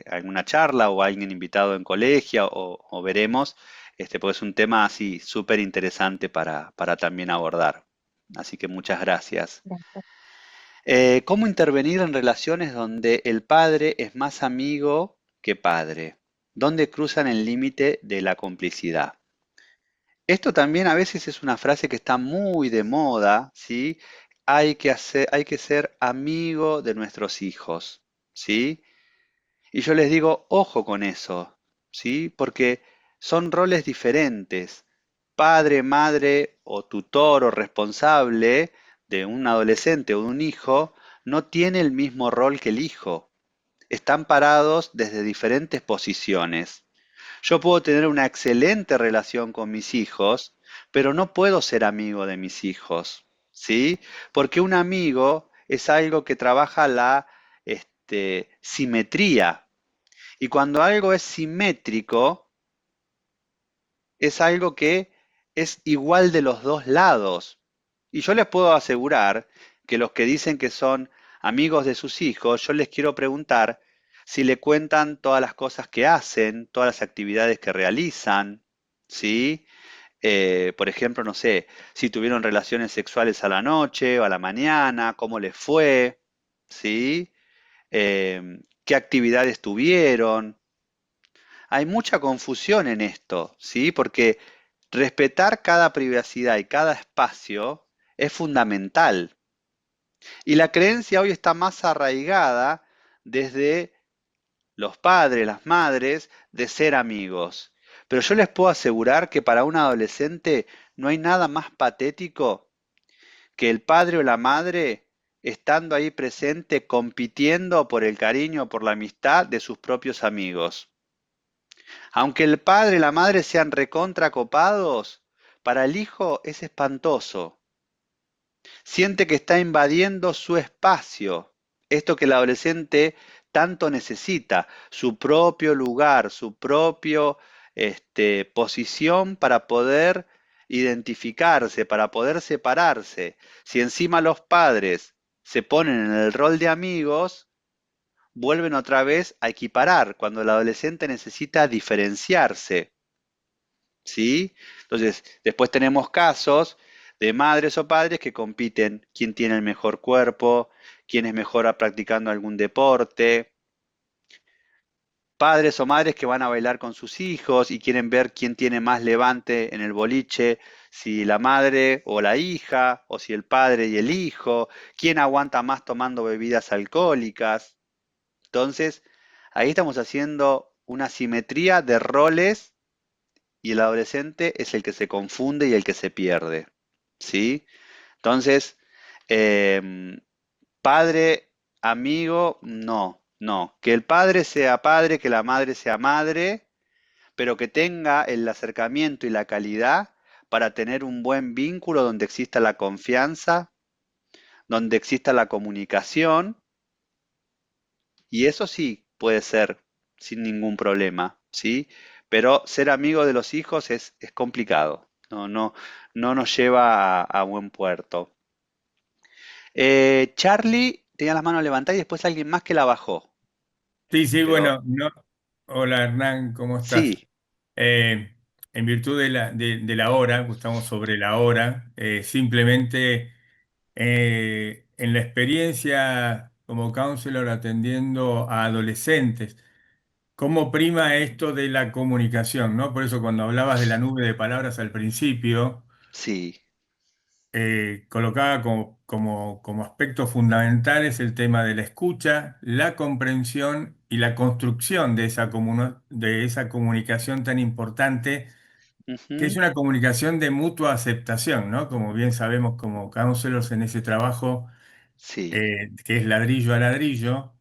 alguna charla o alguien invitado en colegio o veremos, porque es un tema así súper interesante para también abordar. Así que muchas gracias. Gracias. ¿Cómo intervenir en relaciones donde el padre es más amigo que padre? ¿Dónde cruzan el límite de la complicidad? Esto también a veces es una frase que está muy de moda, ¿sí? Hay que ser amigo de nuestros hijos, ¿sí? Y yo les digo, ojo con eso, ¿sí? Porque son roles diferentes. Padre, madre o tutor o responsable de un adolescente o de un hijo no tiene el mismo rol que el hijo. Están parados desde diferentes posiciones. Yo puedo tener una excelente relación con mis hijos, pero no puedo ser amigo de mis hijos, ¿sí? Porque un amigo es algo que trabaja la simetría. Y cuando algo es simétrico, es algo que es igual de los dos lados. Y yo les puedo asegurar que los que dicen que son amigos de sus hijos, yo les quiero preguntar si le cuentan todas las cosas que hacen, todas las actividades que realizan, ¿sí? Por ejemplo, no sé, si tuvieron relaciones sexuales a la noche o a la mañana, cómo les fue, ¿sí? Qué actividades tuvieron. Hay mucha confusión en esto, ¿sí? Porque respetar cada privacidad y cada espacio es fundamental. Y la creencia hoy está más arraigada desde los padres, las madres, de ser amigos. Pero yo les puedo asegurar que para un adolescente no hay nada más patético que el padre o la madre estando ahí presente compitiendo por el cariño, por la amistad de sus propios amigos. Aunque el padre y la madre sean recontra copados, para el hijo es espantoso. Siente que está invadiendo su espacio, esto que el adolescente tanto necesita, su propio lugar, su propio posición para poder identificarse, para poder separarse. Si encima los padres se ponen en el rol de amigos, vuelven otra vez a equiparar, cuando el adolescente necesita diferenciarse, ¿sí? Entonces, después tenemos casos de madres o padres que compiten quién tiene el mejor cuerpo, quién es mejor practicando algún deporte, padres o madres que van a bailar con sus hijos y quieren ver quién tiene más levante en el boliche, si la madre o la hija, o si el padre y el hijo, quién aguanta más tomando bebidas alcohólicas. Entonces, ahí estamos haciendo una simetría de roles y el adolescente es el que se confunde y el que se pierde, ¿sí? Entonces, em, padre, amigo, no, no. Que el padre sea padre, que la madre sea madre, pero que tenga el acercamiento y la calidad para tener un buen vínculo donde exista la confianza, donde exista la comunicación, y eso sí puede ser sin ningún problema, ¿sí? Pero ser amigo de los hijos es complicado, no nos lleva a buen puerto. Charlie tenía las manos levantadas y después alguien más que la bajó. Sí, sí, Pero bueno, no. Hola Hernán, ¿cómo estás? sí, Eh, en virtud de la hora, pues estamos sobre la hora, simplemente en la experiencia como counselor atendiendo a adolescentes, ¿cómo prima esto de la comunicación, ¿no? Por eso cuando hablabas de la nube de palabras al principio, sí, colocaba como aspectos fundamentales el tema de la escucha, la comprensión y la construcción de esa comunicación tan importante, que es ujú, una comunicación de mutua aceptación, ¿no? Como bien sabemos como counselors en ese trabajo, sí, que es ladrillo a ladrillo,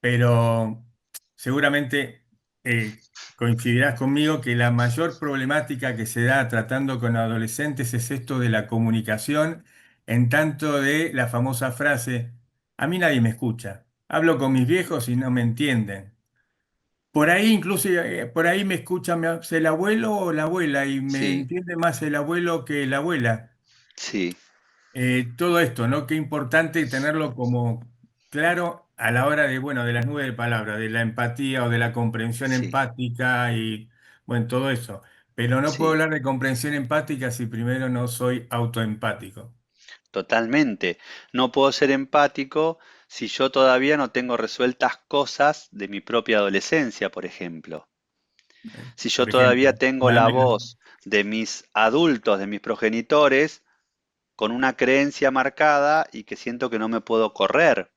pero seguramente coincidirás conmigo que la mayor problemática que se da tratando con adolescentes es esto de la comunicación, en tanto de la famosa frase, a mí nadie me escucha, hablo con mis viejos y no me entienden. Por ahí incluso, por ahí me escucha el abuelo o la abuela y me sí, entiende más el abuelo que la abuela. sí, Todo esto, ¿no? Qué importante tenerlo como claro a la hora de, bueno, de las nubes de palabras, de la empatía o de la comprensión sí, empática y, bueno, todo eso. Pero no puedo sí, hablar de comprensión empática si primero no soy autoempático. totalmente. No puedo ser empático si yo todavía no tengo resueltas cosas de mi propia adolescencia, por ejemplo. Si yo por todavía ejemplo. tengo Nada la menos. voz de mis adultos, de mis progenitores, con una creencia marcada y que siento que no me puedo correr.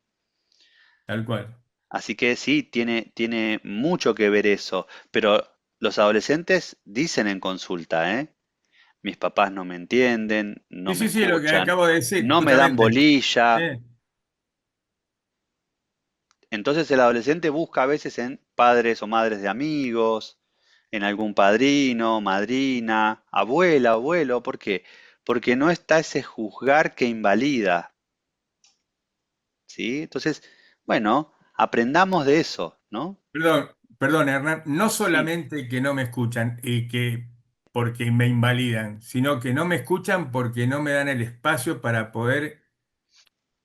Tal cual. Así que sí, tiene mucho que ver eso, pero los adolescentes dicen en consulta, ¿eh? Mis papás no me entienden, no Sí, me sí, sí, lo que escuchan, acabo de decir, no me dan justamente. bolilla. Eh, Entonces el adolescente busca a veces en padres o madres de amigos, en algún padrino, madrina, abuela, abuelo. ¿Por qué? Porque no está ese juzgar que invalida, ¿sí? Entonces, bueno, aprendamos de eso, ¿no? Perdón, perdón, Hernán, no Sí, solamente que no me escuchan y que porque me invalidan, sino que no me escuchan porque no me dan el espacio para poder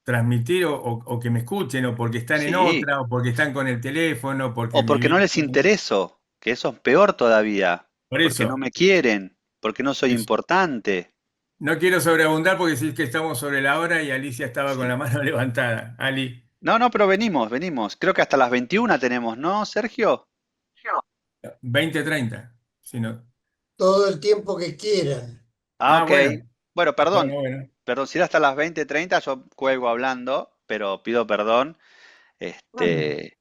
transmitir o que me escuchen, o porque están en sí. otra, o porque están con el teléfono, porque O mi porque no vida. les intereso, que eso es peor todavía, Por porque no eso, me quieren, porque no soy es- importante. no quiero sobreabundar porque sí que estamos sobre la hora y Alicia estaba con Sí. la mano levantada. Ali, No, no, pero venimos. Creo que hasta las 21 tenemos, ¿no, Sergio? 20:30. Si no. Todo el tiempo que quieran. Ah, Ah, ok. bueno, Bueno, bueno, bueno. perdón, si era hasta las 20:30 yo cuelgo hablando, pero pido perdón. Bueno, Este,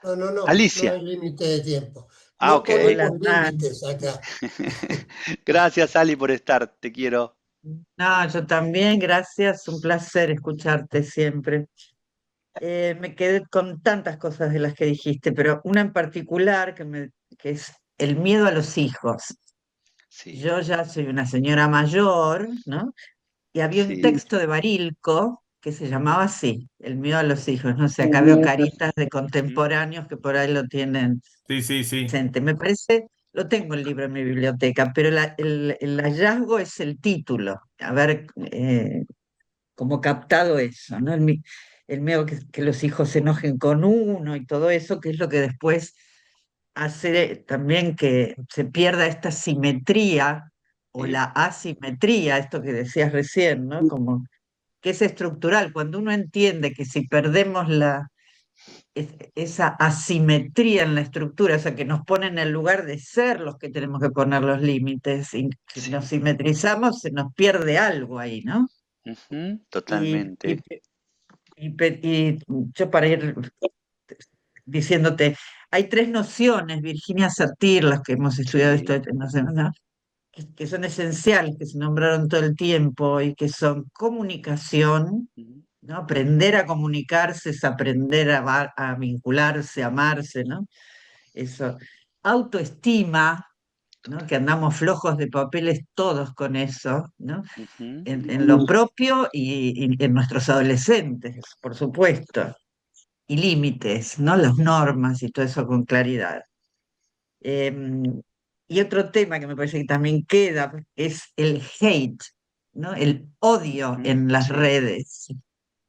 No, no, no, no hay Alicia. límite de tiempo. Ah, No ok. hola ponemos Hernán. límites acá. Gracias, Ali, por estar. Te quiero. No, yo también, gracias, un placer escucharte siempre. Me quedé con tantas cosas de las que dijiste, pero una en particular que es el miedo a los hijos. Sí, Yo ya soy una señora mayor, ¿no? Y había un sí. texto de Barilco que se llamaba así, El miedo a los hijos. No sé, acá veo caritas de Ujú. contemporáneos que por ahí lo tienen Sí, sí, sí. presente. Me parece, lo tengo el libro en mi biblioteca, pero el hallazgo es el título. A ver, como captado eso, ¿no? El miedo que los hijos se enojen con uno y todo eso, que es lo que después hace también que se pierda esta simetría o Sí, la asimetría, esto que decías recién, ¿no? Como que es estructural. Cuando uno entiende que si perdemos esa asimetría en la estructura, o sea, que nos pone en el lugar de ser los que tenemos que poner los límites, y si nos sí. simetrizamos, se nos pierde algo ahí, ¿no? Ujú, Y, y, totalmente. y yo para ir diciéndote, hay tres nociones, Virginia Satir, las que hemos estudiado esto, Sí. no sé, ¿no? Que son esenciales, que se nombraron todo el tiempo y que son comunicación, Ujú, ¿no? Aprender a comunicarse es aprender a vincularse, a amarse, ¿no? Eso. Autoestima, ¿no? Que andamos flojos de papeles todos con eso, ¿no? ujú, En lo propio y en nuestros adolescentes, por supuesto. Y límites, ¿no? Las normas y todo eso con claridad. Em, y otro tema que me parece que también queda es el hate, ¿no? El odio ujú, en las sí. redes,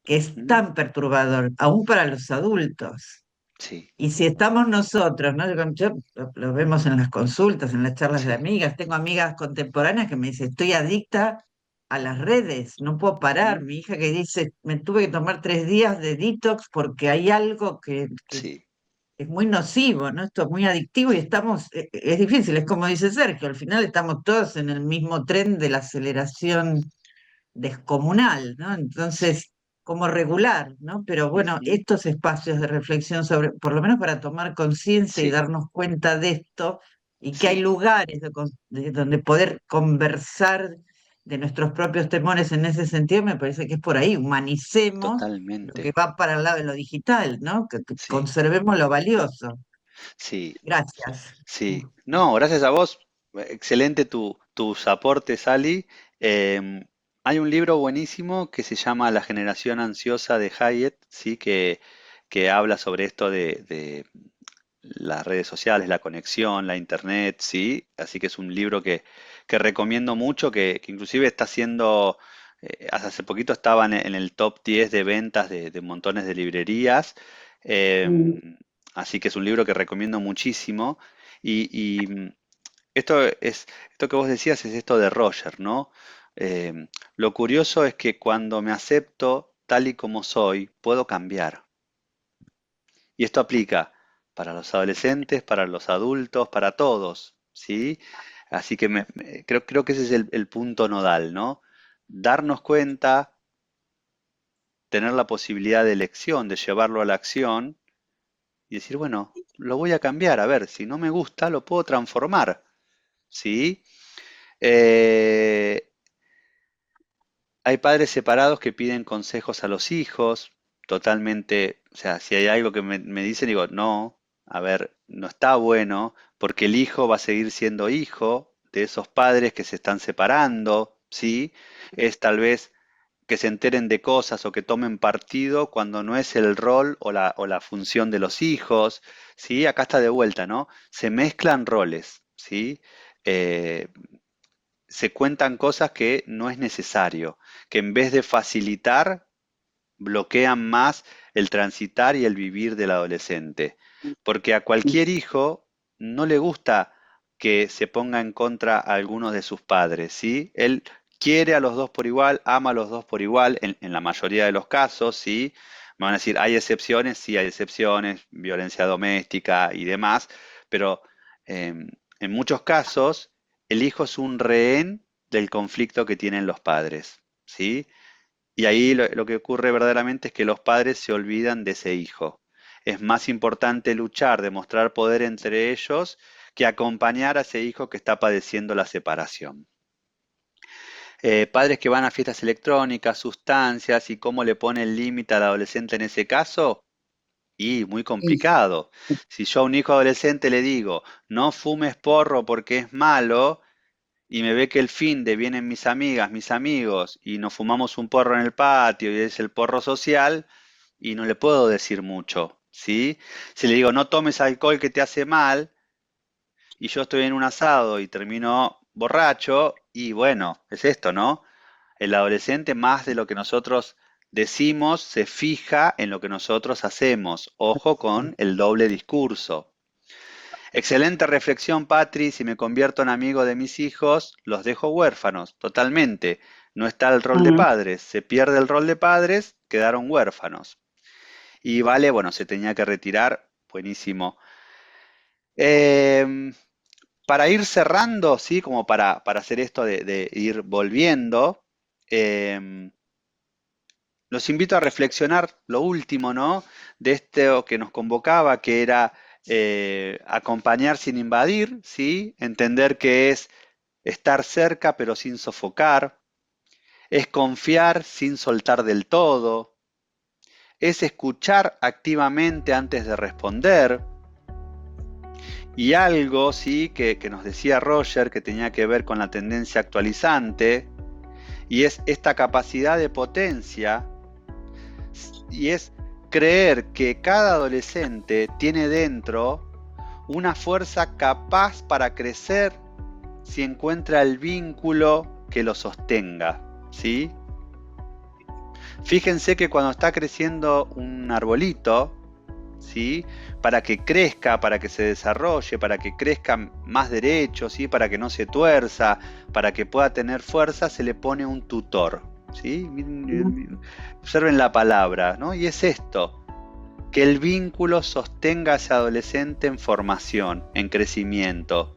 que es Ujú, tan perturbador, aún para los adultos. sí, Y si estamos nosotros, ¿no? Yo lo vemos en las consultas, en las charlas de sí. amigas, tengo amigas contemporáneas que me dicen, estoy adicta a las redes, no puedo parar. Ujú, Mi hija que dice, me tuve que tomar 3 días de detox porque hay algo que sí, es muy nocivo, ¿no? Esto es muy adictivo y estamos, es difícil, es como dice Sergio, al final estamos todos en el mismo tren de la aceleración descomunal, ¿no? sí. Entonces, ¿cómo regular, ¿no? Pero bueno, Ujú, estos espacios de reflexión sobre, por lo menos para tomar conciencia y sí, darnos cuenta de esto, y que hay sí, lugares donde poder conversar de nuestros propios temores en ese sentido, me parece que es por ahí, humanicemos lo que totalmente. va para el lado de lo digital, ¿no? Que Sí, conservemos lo valioso. sí, Gracias. sí. No, gracias a vos. Excelente tus aportes, Ali. Em, Hay un libro buenísimo que se llama La generación ansiosa de Hayek, ¿sí? Que habla sobre esto de las redes sociales, la conexión, la internet, ¿sí? Así que es un libro que recomiendo mucho, que inclusive está siendo, hace poquito estaba en el top 10 de ventas de montones de librerías. Así que es un libro que recomiendo muchísimo. Y esto que vos decías es esto de Roger, ¿no? Lo curioso es que cuando me acepto tal y como soy, puedo cambiar. Y esto aplica para los adolescentes, para los adultos, para todos, ¿sí? Así que creo que ese es el punto nodal, ¿no? Darnos cuenta, tener la posibilidad de elección, de llevarlo a la acción y decir, bueno, lo voy a cambiar, a ver, si no me gusta, lo puedo transformar, ¿sí? Hay padres separados que piden consejos a los hijos, totalmente, o sea, si hay algo que me dicen, digo, no, a ver, no está bueno, porque el hijo va a seguir siendo hijo de esos padres que se están separando, ¿sí? Es tal vez que se enteren de cosas o que tomen partido cuando no es el rol o la función de los hijos, ¿sí? Acá está de vuelta, ¿no? Se mezclan roles, ¿sí? Se cuentan cosas que no es necesario, que en vez de facilitar, bloquean más el transitar y el vivir del adolescente. Porque a cualquier hijo no le gusta que se ponga en contra a algunos de sus padres, ¿sí? Él quiere a los dos por igual, ama a los dos por igual, en la mayoría de los casos, ¿sí? Me van a decir, ¿hay excepciones? Sí, hay excepciones, violencia doméstica y demás, pero en muchos casos el hijo es un rehén del conflicto que tienen los padres, ¿sí? Y ahí lo que ocurre verdaderamente es que los padres se olvidan de ese hijo. Es más importante luchar, demostrar poder entre ellos, que acompañar a ese hijo que está padeciendo la separación. Padres que van a fiestas electrónicas, sustancias, y cómo le pone el límite al adolescente en ese caso, y muy complicado. Si yo a un hijo adolescente le digo, no fumes porro porque es malo, y me ve que el fin de vienen mis amigas, mis amigos, y nos fumamos un porro en el patio, y es el porro social, y no le puedo decir mucho, ¿sí? Si le digo, no tomes alcohol que te hace mal, y yo estoy en un asado y termino borracho, y bueno, es esto, ¿no? El adolescente, más de lo que nosotros decimos, se fija en lo que nosotros hacemos. Ojo con el doble discurso. Excelente reflexión, Patri. Si me convierto en amigo de mis hijos, los dejo huérfanos, totalmente. No está el rol de padres. Se pierde el rol de padres, quedaron huérfanos. Y Vale, bueno, se tenía que retirar. Buenísimo. Para ir cerrando, ¿sí? Como para hacer esto de ir volviendo, los invito a reflexionar lo último, ¿no? De esto que nos convocaba, que era acompañar sin invadir, ¿sí? Entender que es estar cerca pero sin sofocar, es confiar sin soltar del todo, es escuchar activamente antes de responder. Y algo, sí, que nos decía Roger, que tenía que ver con la tendencia actualizante, y es esta capacidad de potencia, y es creer que cada adolescente tiene dentro una fuerza capaz para crecer si encuentra el vínculo que lo sostenga, ¿sí? Fíjense que cuando está creciendo un arbolito, ¿sí? Para que crezca, para que se desarrolle, para que crezca más derecho, ¿sí? Para que no se tuerza, para que pueda tener fuerza, se le pone un tutor, ¿sí? Observen la palabra, ¿no? Y es esto, que el vínculo sostenga a ese adolescente en formación, en crecimiento.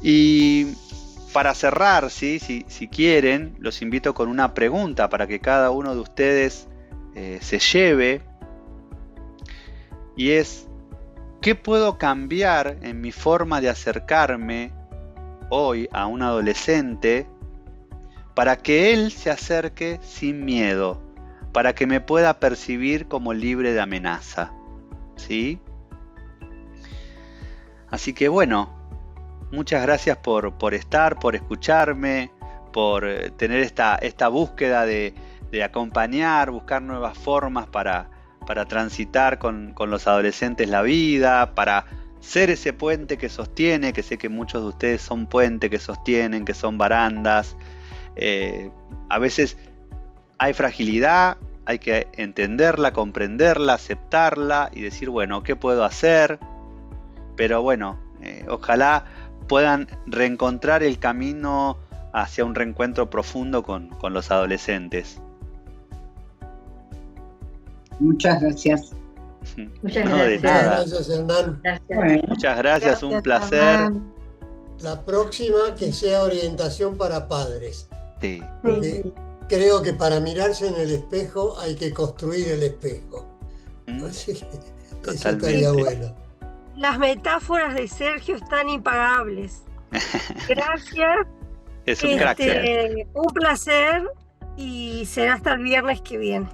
Y para cerrar, ¿sí? Si quieren, los invito con una pregunta para que cada uno de ustedes se lleve. Y es, ¿qué puedo cambiar en mi forma de acercarme hoy a un adolescente para que él se acerque sin miedo, para que me pueda percibir como libre de amenaza? ¿Sí? Así que bueno, muchas gracias por estar, por escucharme, por tener esta búsqueda de acompañar, buscar nuevas formas para transitar con los adolescentes la vida, para ser ese puente que sostiene, que sé que muchos de ustedes son puente que sostienen, que son barandas. A veces hay fragilidad, hay que entenderla, comprenderla, aceptarla y decir, bueno, ¿qué puedo hacer? Pero bueno, ojalá puedan reencontrar el camino hacia un reencuentro profundo con los adolescentes. Muchas gracias. Muchas No, de gracias. nada. Gracias, Hernán. Gracias. Muchas gracias, un Gracias, placer. Hernán. La próxima que sea orientación para padres. Sí. Porque creo que para mirarse en el espejo hay que construir el espejo. Mm, Así que eso Totalmente. estaría bueno. Las metáforas de Sergio están impagables. Gracias. Es un crack, Sergio. Un placer y será hasta el viernes que viene.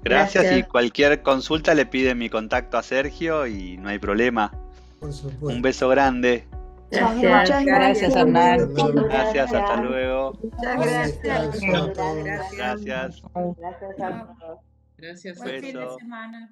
Gracias, y Gracias. cualquier consulta le pide mi contacto a Sergio y no hay problema. Por supuesto. Un beso grande. Gracias. Muchas Gracias, Hernán. Hernán, Gracias, hasta luego. Muchas buen gracias. descanso a todos. Gracias. Gracias a todos. Gracias. Buen fin de Beso. semana.